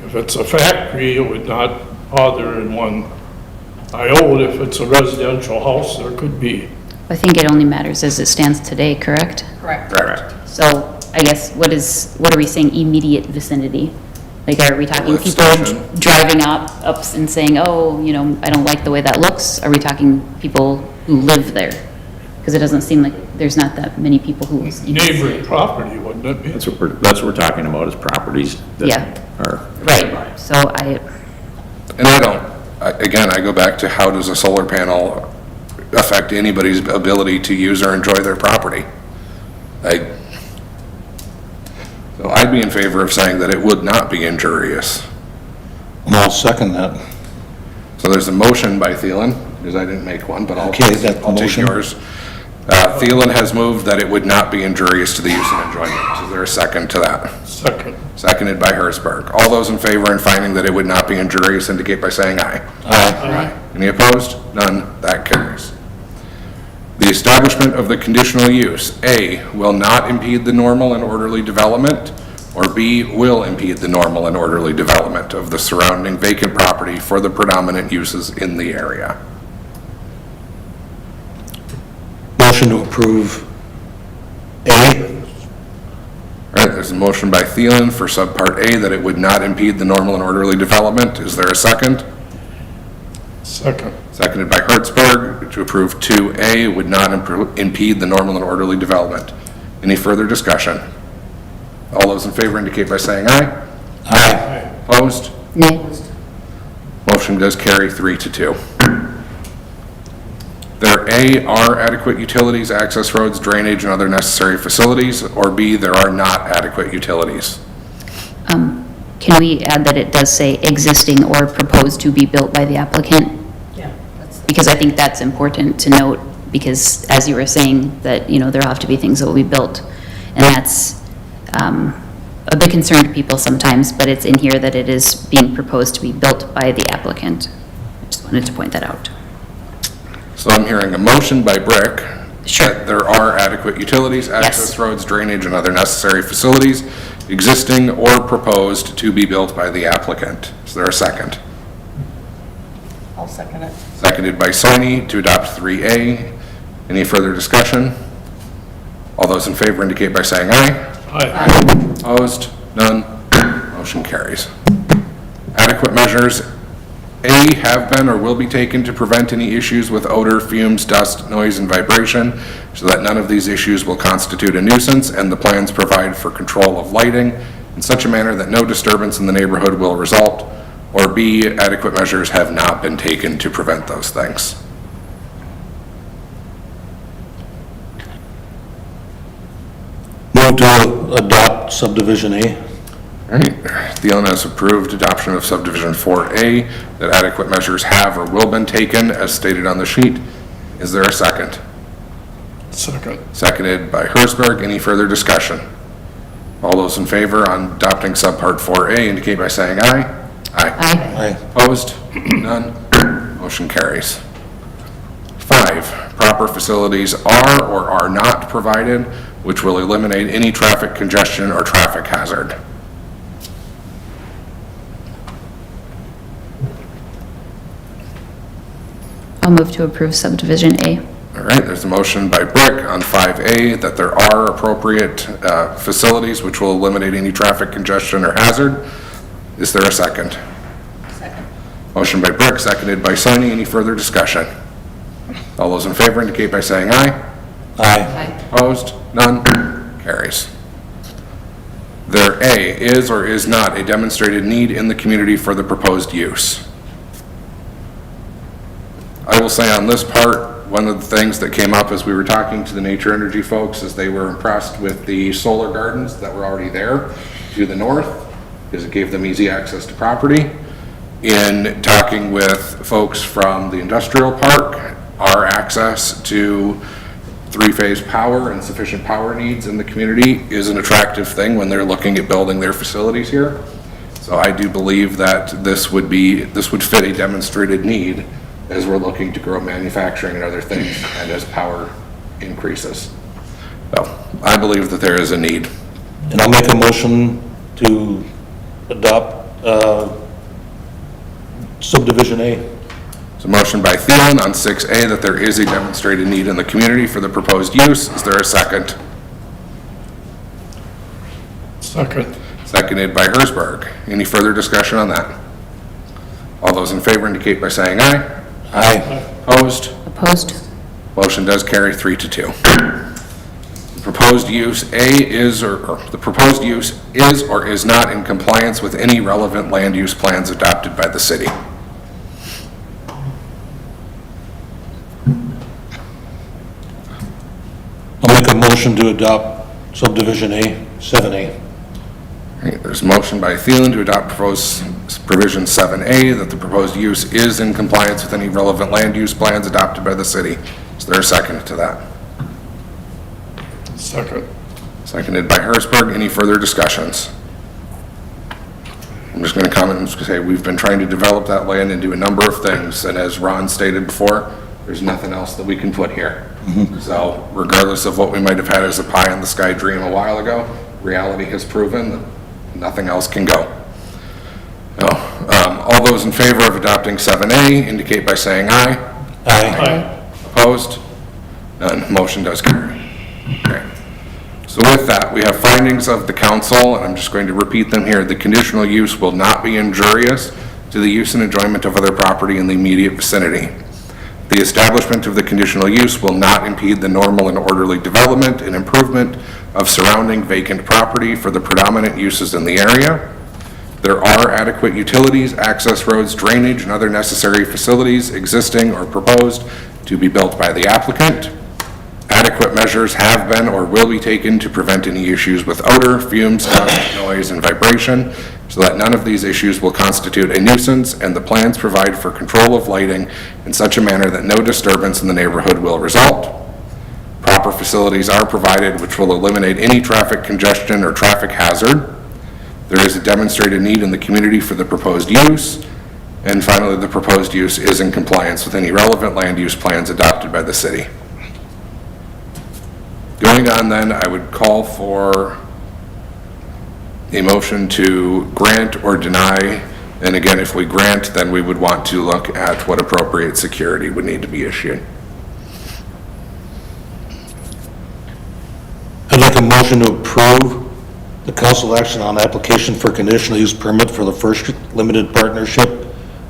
If it's a factory, it would not bother in one iota. If it's a residential house, there could be. I think it only matters as it stands today, correct? Correct. Correct. So I guess what are we saying immediate vicinity? Like, are we talking Lift people station. driving up and saying, oh, you know, I don't like the way that looks? Are we talking people who live there? Because it doesn't seem like there's not that many people who. Neighboring property, wouldn't it be? That's what we're talking about, is properties that Yeah. are. Right, so And I don't, again, I go back to how does a solar panel affect anybody's ability to use or enjoy their property? So I'd be in favor of saying that it would not be injurious. I'll second that. So there's a motion by Thielen, because I didn't make one, but I'll Okay, is that the I'll take motion? yours. Thielen has moved that it would not be injurious to the use and enjoyment. Is there a second to that? Second. Seconded by Hertzberg. All those in favor in finding that it would not be injurious indicate by saying aye. Aye. Any opposed? None. That carries. The establishment of the conditional use, A, will not impede the normal and orderly development, or B, will impede the normal and orderly development of the surrounding vacant property for the predominant uses in the area. Motion to approve A. All right, there's a motion by Thielen for subpart A that it would not impede the normal and orderly development. Is there a second? Second. Seconded by Hertzberg to approve 2A would not impede the normal and orderly development. Any further discussion? All those in favor indicate by saying aye. Aye. Opposed? nay. Motion does carry 3-2. There A, are adequate utilities, access roads, drainage, and other necessary facilities, or B, there are not adequate utilities. Can we add that it does say existing or proposed to be built by the applicant? Yeah, that's, Because I think that's important to note, because as you were saying, that, you know, there'll have to be things that will be built. And that's a big concern to people sometimes, but it's in here that it is being proposed to be built by the applicant. I just wanted to point that out. So I'm hearing a motion by Brick. Sure. That there are adequate utilities, access Yes. roads, drainage, and other necessary facilities, existing or proposed to be built by the applicant. Is there a second? I'll second it. Seconded by Sony to adopt 3A. Any further discussion? All those in favor indicate by saying aye. Aye. Opposed? None. Motion carries. Adequate measures, A, have been or will be taken to prevent any issues with odor, fumes, dust, noise, and vibration, so that none of these issues will constitute a nuisance, and the plans provide for control of lighting in such a manner that no disturbance in the neighborhood will result. Or B, adequate measures have not been taken to prevent those things. Move to adopt subdivision A. All right, Thielen has approved adoption of subdivision 4A, that adequate measures have or will been taken as stated on the sheet. Is there a second? Second. Seconded by Hertzberg. Any further discussion? All those in favor on adopting subpart 4A indicate by saying aye. Aye. Aye. Aye. Opposed? None. Motion carries. 4 proper facilities are or are not provided, which will eliminate any traffic congestion or traffic hazard. I'll move to approve subdivision A. All right, there's a motion by Brick on 5A that there are appropriate facilities which will eliminate any traffic congestion or hazard. Is there a second? Second. Motion by Brick, seconded by Sunny. Any further discussion? All those in favor indicate by saying aye. Aye. Opposed? None? Carries. There A, is or is not a demonstrated need in the community for the proposed use. I will say on this part, one of the things that came up as we were talking to the Nature Energy folks is they were impressed with the solar gardens that were already there to the north, because it gave them easy access to property. In talking with folks from the industrial park, our access to three-phase power and sufficient power needs in the community is an attractive thing when they're looking at building their facilities here. So I do believe that this would fit a demonstrated need as we're looking to grow manufacturing and other things and as power increases. So I believe that there is a need. And I'll make a motion to adopt subdivision A. There's a motion by Thielen on 6A that there is a demonstrated need in the community for the proposed use. Is there a second? Second. Seconded by Hersberg. Any further discussion on that? All those in favor indicate by saying aye. Aye. Opposed? Opposed? Motion does carry 3-2. The proposed use is or is not in compliance with any relevant land use plans adopted by the city. I'll make a motion to adopt subdivision A, 7A. All right, there's a motion by Thielen to adopt proposed provision 7A that the proposed use is in compliance with any relevant land use plans adopted by the city. Is there a second to that? Second. Seconded by Hersberg. Any further discussions? I'm just going to comment and say we've been trying to develop that land and do a number of things, and as Ron stated before, there's nothing else that we can put here. So regardless of what we might have had as a pie in the sky dream a while ago, reality has proven that nothing else can go. All those in favor of adopting 7A indicate by saying aye. Aye. Opposed? None. Motion does carry. Okay. So with that, we have findings of the council, and I'm just going to repeat them here. The conditional use will not be injurious to the use and enjoyment of other property in the immediate vicinity. The establishment of the conditional use will not impede the normal and orderly development and improvement of surrounding vacant property for the predominant uses in the area. There are adequate utilities, access roads, drainage, and other necessary facilities existing or proposed to be built by the applicant. Adequate measures have been or will be taken to prevent any issues with odor, fumes, dust, noise, and vibration, so that none of these issues will constitute a nuisance, and the plans provide for control of lighting in such a manner that no disturbance in the neighborhood will result. Proper facilities are provided which will eliminate any traffic congestion or traffic hazard. There is a demonstrated need in the community for the proposed use. And finally, the proposed use is in compliance with any relevant land use plans adopted by the city. Going on then, I would call for a motion to grant or deny. And again, if we grant, then we would want to look at what appropriate security would need to be issued. I'd like a motion to approve the council action on application for conditional use permit for the First Limited Partnership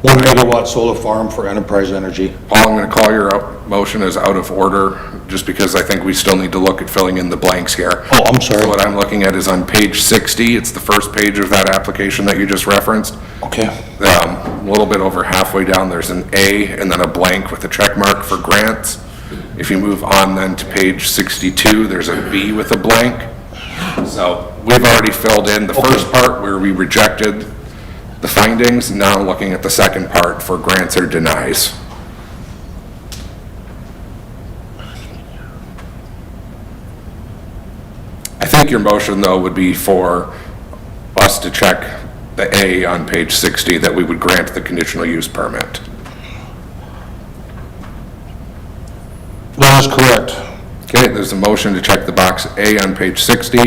1 megawatt solar farm for Enterprise Energy. Paul, I'm going to call your motion as out of order, just because I think we still need to look at filling in the blanks here. Oh, I'm sorry. So what I'm looking at is on page 60. It's the first page of that application that you just referenced. Okay. A little bit over halfway down, there's an A and then a blank with a check mark for grants. If you move on then to page 62, there's a B with a blank. So we've already filled in the first part where we rejected the findings. Now looking at the second part for grants or denies. I think your motion though would be for us to check the A on page 60 that we would grant the conditional use permit. Well, That is correct. Okay, there's a motion to check the box A on page 60,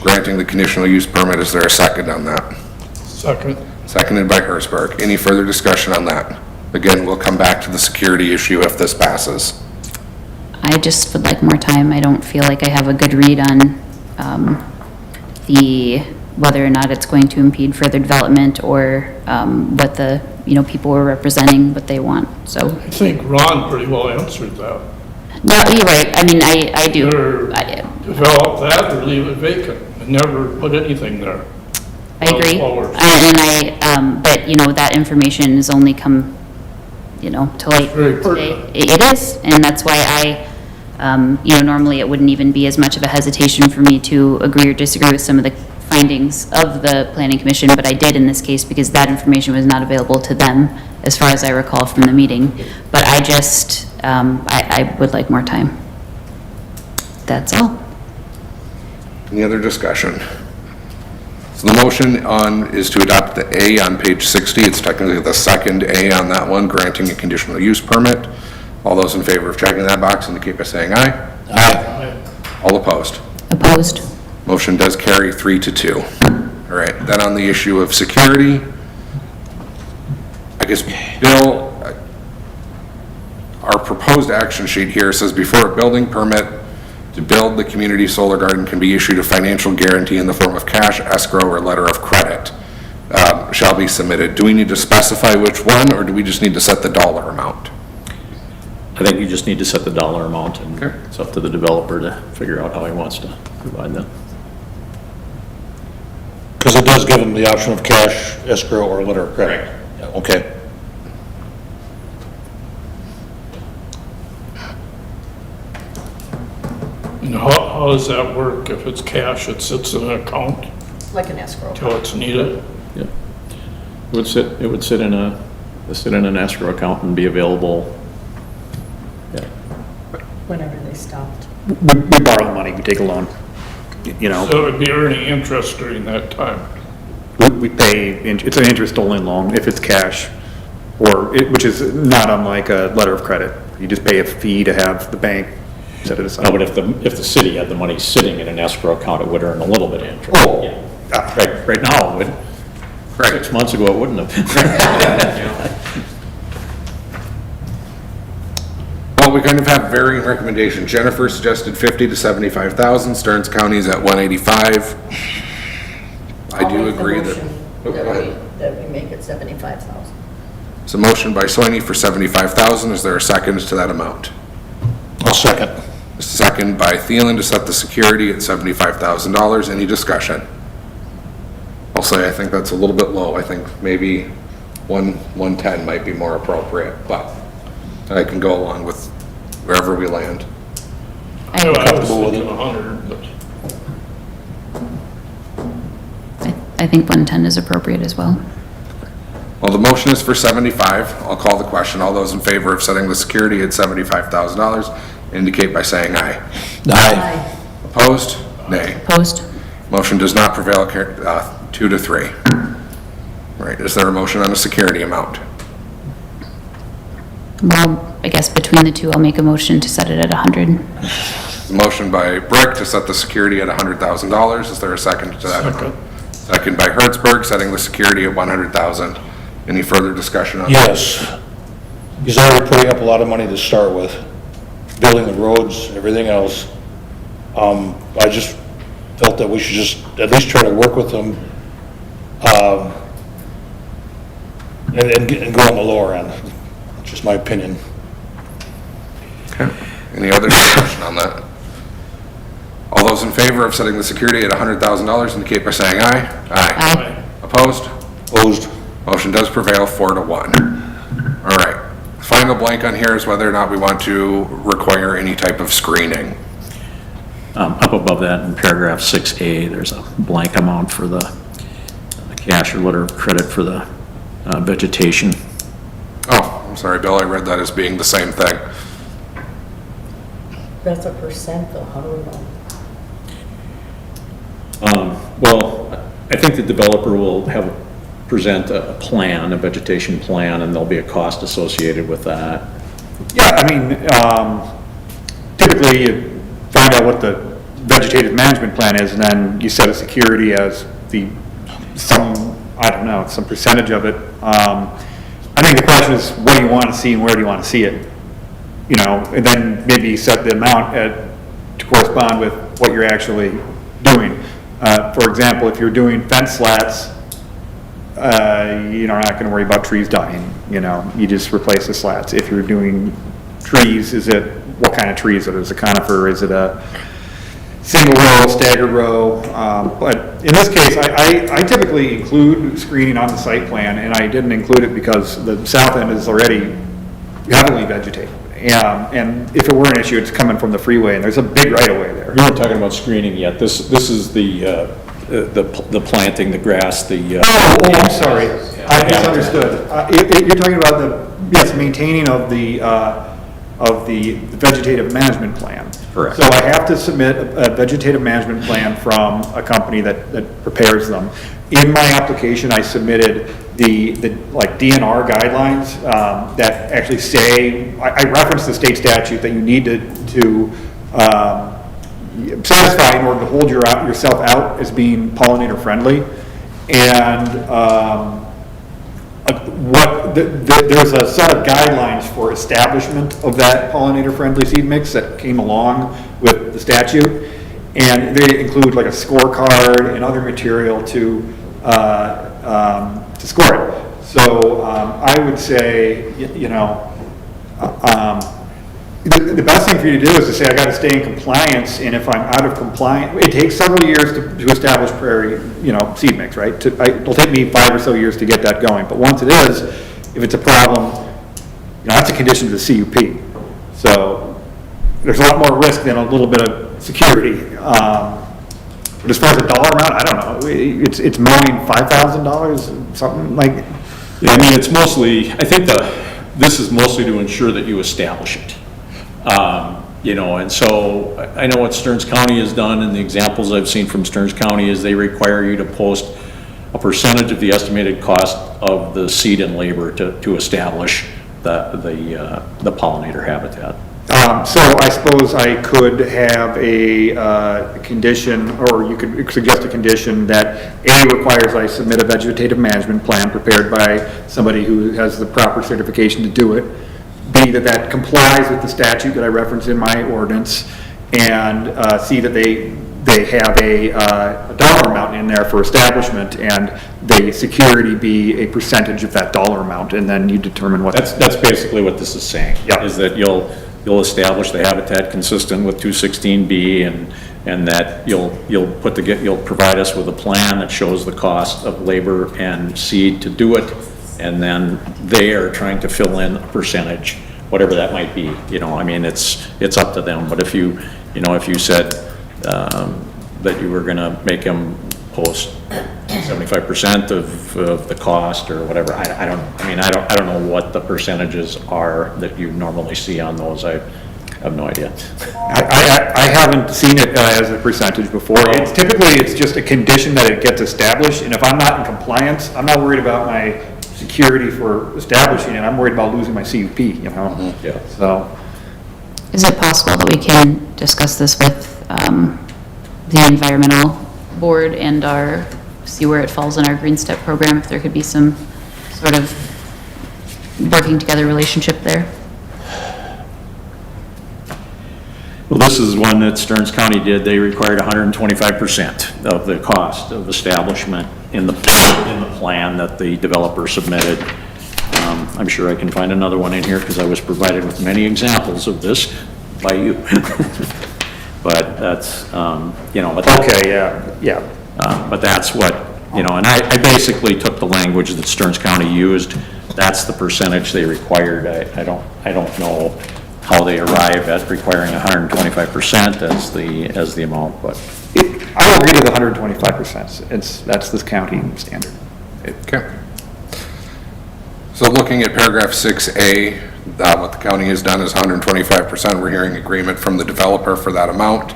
granting the conditional use permit. Is there a second on that? Second. Seconded by Hertzberg. Any further discussion on that? Again, we'll come back to the security issue if this passes. I just would like more time. I don't feel like I have a good read on whether or not it's going to impede further development or what the, people we're representing, what they want, so. I think Ron pretty well answered that. No, you're right. I mean, I do. Either develop that or leave it vacant and never put anything there. I agree. Forward. But that information has only come, till late Very today. pertinent. It is, and that's why normally it wouldn't even be as much of a hesitation for me to agree or disagree with some of the findings of the planning commission, but I did in this case because that information was not available to them, as far as I recall from the meeting. But I just, I would like more time. That's all. Any other discussion? So the motion is to adopt the A on page 60. It's technically the second A on that one, granting a conditional use permit. All those in favor of checking that box indicate by saying aye. Aye. All opposed? Opposed? Motion does carry 3-2. All right, then on the issue of security, I guess, Bill, our proposed action sheet here says before a building permit to build the community solar garden can be issued, a financial guarantee in the form of cash, escrow, or letter of credit shall be submitted. Do we need to specify which one, or do we just need to set the dollar amount? I think you just need to set the dollar amount, and Okay. it's up to the developer to figure out how he wants to provide that. Because it does give them the option of cash, escrow, or letter of credit. Yeah, okay. And how does that work? If it's cash, it sits in an account Like an escrow. till it's needed? Yeah. It would sit in an escrow account and be available. Yeah. Whenever they stopped. We borrow the money, we take a loan, So it would be earning interest during that time. we pay, it's an interest-only loan if it's cash, which is not unlike a letter of credit. You just pay a fee to have the bank set it No, aside. but if the city had the money sitting in an escrow account, it would earn a little bit of interest. Oh. Yeah. Right now, it would. Right. 6 months ago, it wouldn't have. Well, we kind of have varying recommendations. Jennifer suggested 50 to 75,000. Stearns County's at 185. I do agree that. Oh, go ahead. That we make it 75,000. It's a motion by Soini for 75,000. Is there a second to that amount? I'll second. A second by Thielen to set the security at $75,000. Any discussion? I'll say I think that's a little bit low. I think maybe 110 might be more appropriate, but I can go along with wherever we land. I was Comfortable with thinking it? 100, but I think 110 is appropriate as well. Well, the motion is for 75. I'll call the question. All those in favor of setting the security at $75,000 indicate by saying aye. Aye. Opposed? Nay. Opposed? Motion does not prevail, 2-3. All right, is there a motion on the security amount? Well, I guess between the two, I'll make a motion to set it at 100. Motion by Brick to set the security at $100,000. Is there a second to that? Second. Second by Hertzberg, setting the security at $100,000. Any further discussion on that? Yes. He's already putting up a lot of money to start with, building the roads, everything else. I just felt that we should just at least try to work with them, and go on the lower end. Just my opinion. Okay. Any other discussion on that? All those in favor of setting the security at $100,000 indicate by saying aye. Aye. Opposed? Opposed? Motion does prevail 4-1. All right. Final blank on here is whether or not we want to require any type of screening. Up above that in paragraph 6A, there's a blank amount for the cash or letter of credit for the vegetation. Oh, I'm sorry, Bill, I read that as being the same thing. That's a percent though, how do we know? Well, I think the developer will present a plan, a vegetation plan, and there'll be a cost associated with that. Yeah, I mean, typically you find out what the vegetative management plan is, and then you set a security as I don't know, some percentage of it. I think the question is, what do you want to see and where do you want to see it? You know, and then maybe set the amount to correspond with what you're actually doing. For example, if you're doing fence slats, you're not going to worry about trees dying, you know, you just replace the slats. If you're doing trees, what kind of trees? Is it a conifer? Is it a single row, staggered row? But in this case, I typically include screening on the site plan, and I didn't include it because the south end is already heavily vegetated. And if it were an issue, it's coming from the freeway, and there's a big right-of-way there. We weren't talking about screening yet. This is the planting, the grass, the. Oh, I'm sorry. I misunderstood. You're talking about maintaining of the vegetative management plan. Correct. So I have to submit a vegetative management plan from a company that prepares them. In my application, I submitted the DNR guidelines that actually say, I referenced the state statute that you need to satisfy in order to hold yourself out as being pollinator friendly. And there's a set of guidelines for establishment of that pollinator friendly seed mix that came along with the statute. And they include like a scorecard and other material to score it. So I would say, the best thing for you to do is to say, I got to stay in compliance, and if I'm out of compliance, it takes several years to establish prairie, seed mix, right? It'll take me 5 or so years to get that going, but once it is, if it's a problem, that's a condition of the CUP. So there's a lot more risk than a little bit of security. But as far as the dollar amount, I don't know. It's mowing $5,000, something like. Yeah, I mean, it's mostly. I think this is mostly to ensure that you establish it. And so I know what Stearns County has done, and the examples I've seen from Stearns County is they require you to post a percentage of the estimated cost of the seed and labor to establish the pollinator habitat. So I suppose I could have a condition, or you could suggest a condition that A, requires I submit a vegetative management plan prepared by somebody who has the proper certification to do it. B, that complies with the statute that I referenced in my ordinance, and C, that they have a dollar amount in there for establishment, and the security be a percentage of that dollar amount, and then you determine what. That's basically what this is saying. Yeah. Is that you'll establish the habitat consistent with 216B, and that you'll provide us with a plan that shows the cost of labor and seed to do it, and then they are trying to fill in a percentage, whatever that might be. I mean, it's up to them. But if you said that you were going to make them post 75% of the cost or whatever, I don't know what the percentages are that you normally see on those. I have no idea. I haven't seen it as a percentage before. It's just a condition that it gets established, and if I'm not in compliance, I'm not worried about my security for establishing it. I'm worried about losing my CUP, Yeah. So. Is it possible that we can discuss this with the environmental board and see where it falls in our Green Step program, if there could be some sort of working together relationship there? Well, this is one that Stearns County did. They required 125% of the cost of establishment in the plan that the developer submitted. I'm sure I can find another one in here because I was provided with many examples of this by you. But that's, Okay, yeah. But that's what, and I basically took the language that Stearns County used. That's the percentage they required. I don't know how they arrive at requiring 125% as the amount, but. I agree with 125%. That's this county standard. Okay. So looking at paragraph 6A, what the county has done is 125%. We're hearing agreement from the developer for that amount.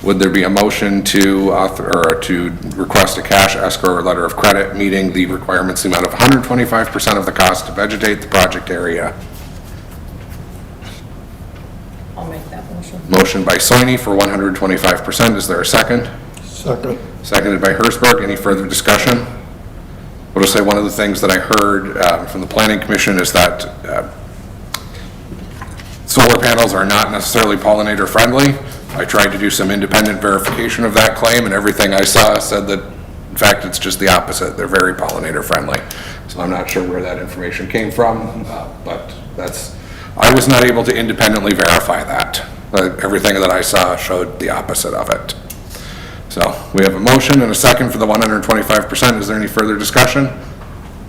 Would there be a motion to request a cash escrow or letter of credit meeting the requirements, the amount of 125% of the cost to vegetate the project area? I'll make that motion. Motion by Soini for 125%. Is there a second? Second. Seconded by Hertzberg. Any further discussion? I'll just say one of the things that I heard from the Planning Commission is that solar panels are not necessarily pollinator friendly. I tried to do some independent verification of that claim, and everything I saw said that, in fact, it's just the opposite. They're very pollinator friendly. So I'm not sure where that information came from, but I was not able to independently verify that. Everything that I saw showed the opposite of it. So we have a motion and a second for the 125%. Is there any further discussion?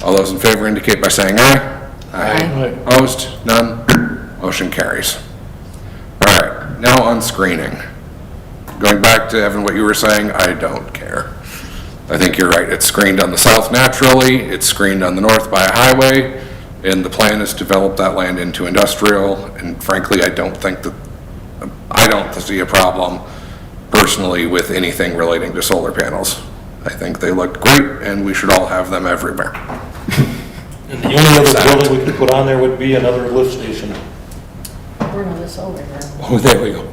All those in favor indicate by saying aye. Aye. Opposed? None? Motion carries. All right, now on screening. Going back to, Evan, what you were saying, I don't care. I think you're right. It's screened on the south naturally, it's screened on the north by a highway, and the plan is to develop that land into industrial, and frankly, I don't see a problem personally with anything relating to solar panels. I think they look great, and we should all have them everywhere. And the only other building we could put on there would be another lift station. We're on this over here. Oh, there we go.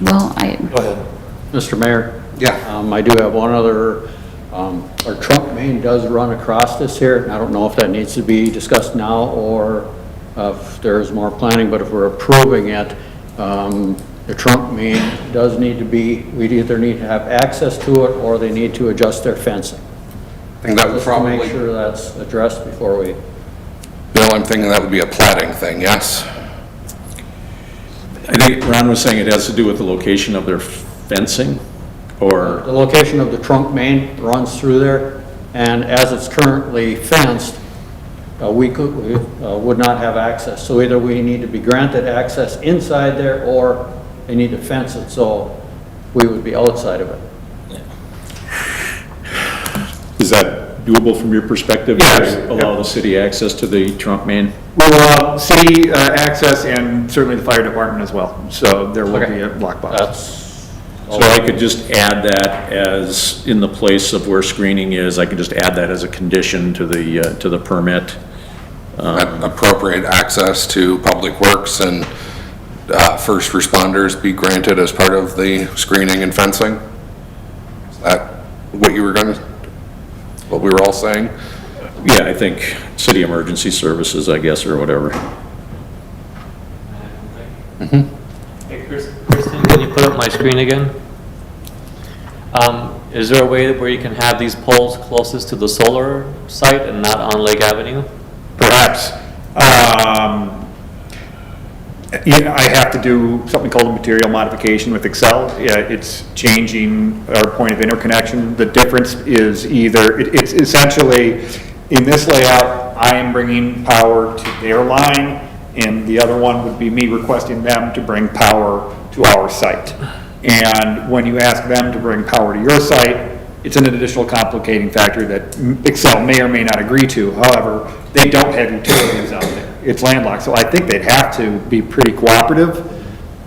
Well, Go ahead. Mr. Mayor? Yeah. I do have one other, our trunk main does run across this here. I don't know if that needs to be discussed now or if there's more planning, but if we're approving it, the trunk main does need to be, we either need to have access to it or they need to adjust their fencing. I think that would Just to probably, make sure that's addressed before we. Bill, I'm thinking that would be a plating thing, yes? I think Ron was saying it has to do with the location of their fencing, or? The location of the trunk main runs through there, and as it's currently fenced, we would not have access. So either we need to be granted access inside there, or they need to fence it, so we would be outside of it. Is that doable from your perspective? Yes. To allow the city access to the trunk main? Well, city access and certainly the fire department as well, so there will be a block box. So I could just add that as, in the place of where screening is, I could just add that as a condition to the permit. Appropriate access to public works and first responders be granted as part of the screening and fencing? Is that what you were what we were all saying? Yeah, I think city emergency services, I guess, or whatever. Hey, Kristen, can you put up my screen again? Is there a way where you can have these poles closest to the solar site and not on Lake Avenue? Perhaps. I have to do something called a material modification with Excel. It's changing our point of interconnection. The difference is either, it's essentially, in this layout, I am bringing power to their line, and the other one would be me requesting them to bring power to our site. And when you ask them to bring power to your site, it's an additional complicating factor that Excel may or may not agree to. However, they don't have utilities out there. It's landlocked, so I think they'd have to be pretty cooperative.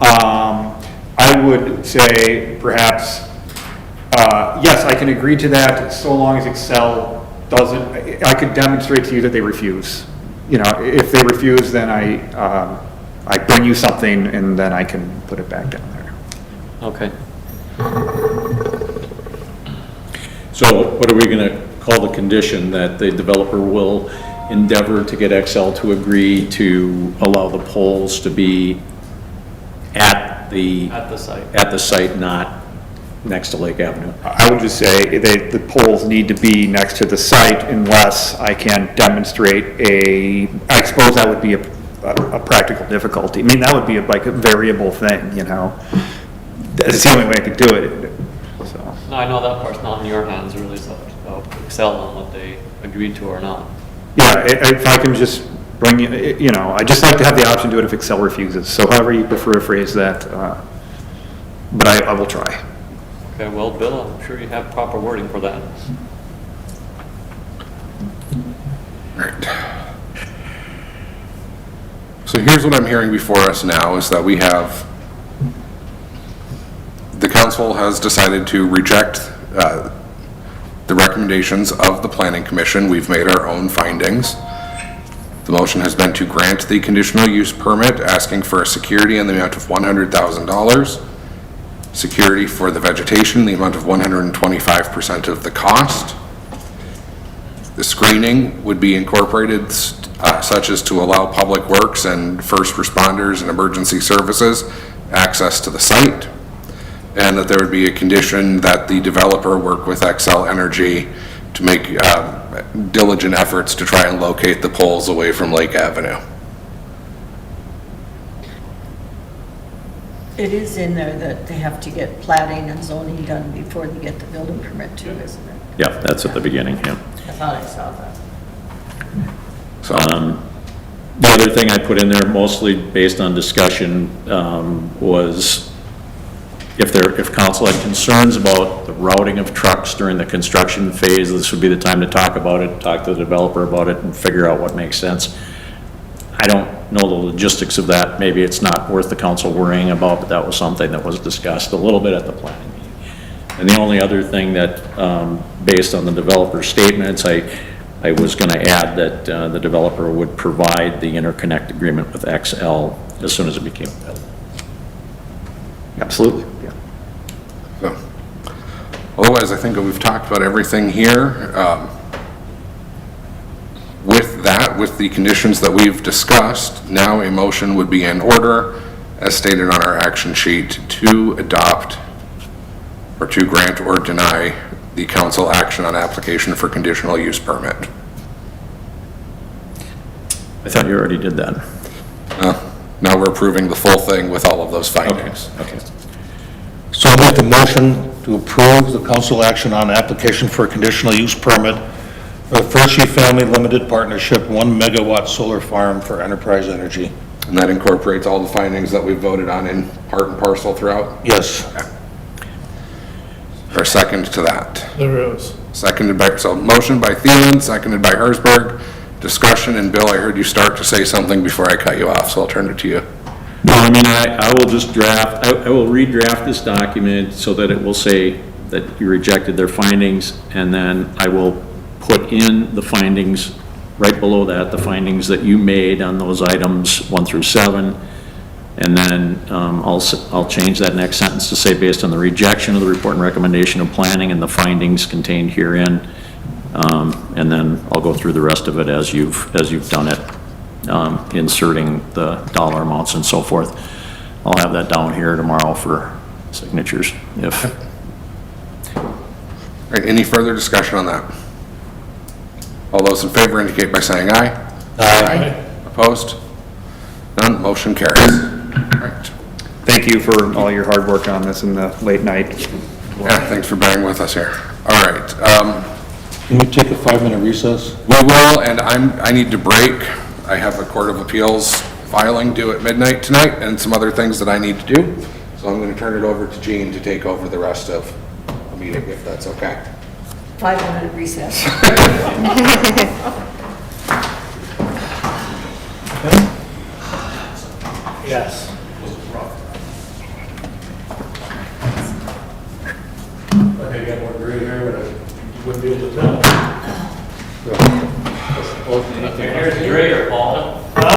I would say perhaps, yes, I can agree to that so long as Excel doesn't, I could demonstrate to you that they refuse. You know, if they refuse, then I bring you something and then I can put it back down there. Okay. So what are we gonna call the condition? That the developer will endeavor to get Excel to agree to allow the poles to be at the site, not next to Lake Avenue? I would just say the poles need to be next to the site unless I can demonstrate I suppose that would be a practical difficulty. I mean, that would be like a variable thing, you know? That's the only way I could do it, so. No, I know that part's not in your hands, really, it's up to Excel on what they agreed to or not. Yeah, if I can just bring you know, I just like to have the option to do it if Excel refuses, so however you prefer to phrase that, but I will try. Okay, well, Bill, I'm sure you have proper wording for that. Right. So here's what I'm hearing before us now is that we have, the council has decided to reject the recommendations of the Planning Commission. We've made our own findings. The motion has been to grant the conditional use permit, asking for a security in the amount of $100,000. Security for the vegetation, in the amount of 125% of the cost. The screening would be incorporated such as to allow public works and first responders and emergency services access to the site. And that there would be a condition that the developer work with Xcel Energy to make diligent efforts to try and locate the poles away from Lake Avenue. It is in there that they have to get plating and zoning done before they get the building permit too, isn't it? Yeah, that's at the beginning, yeah. I thought I saw that. The other thing I put in there, mostly based on discussion, was if council had concerns about the routing of trucks during the construction phase, this would be the time to talk about it, talk to the developer about it, and figure out what makes sense. I don't know the logistics of that. Maybe it's not worth the council worrying about, but that was something that was discussed a little bit at the planning meeting. And the only other thing that, based on the developer's statements, I was going to add that the developer would provide the interconnect agreement with XL as soon as it became available. Absolutely, yeah. So, otherwise, I think we've talked about everything here. With that, with the conditions that we've discussed, now a motion would be in order, as stated on our action sheet, to adopt or to grant or deny the council action on application for conditional use permit. I thought you already did that. Now we're approving the full thing with all of those findings. Okay. So I'll make the motion to approve the council action on application for a conditional use permit for the Firshie Family Limited Partnership 1 megawatt solar farm for Enterprise Energy. And that incorporates all the findings that we've voted on in part and parcel throughout? Yes. Or second to that? There is. Seconded by, so motion by Thielen, seconded by Hersberg. Discussion, and Bill, I heard you start to say something before I cut you off, so I'll turn it to you. No, I mean, I will just draft, I will redraft this document so that it will say that you rejected their findings, and then I will put in the findings, right below that, the findings that you made on those items 1 through 7. And then I'll change that next sentence to say, based on the rejection of the report and recommendation of planning and the findings contained herein. And then I'll go through the rest of it as you've done it, inserting the dollar amounts and so forth. I'll have that down here tomorrow for signatures. If All right, any further discussion on that? All those in favor indicate by saying aye. Aye. Opposed? None, motion carries. All right. Thank you for all your hard work on this in the late night. Yeah, thanks for bearing with us here. All right. Can we take a 5-minute recess? We will, and I need to break. I have a Court of Appeals filing due at midnight tonight and some other things that I need to do. So I'm going to turn it over to Jean to take over the rest of the meeting, if that's okay. 5-minute recess. Yes. I got more gray hair, but I wouldn't be able to tell. Here's Gray or Paul.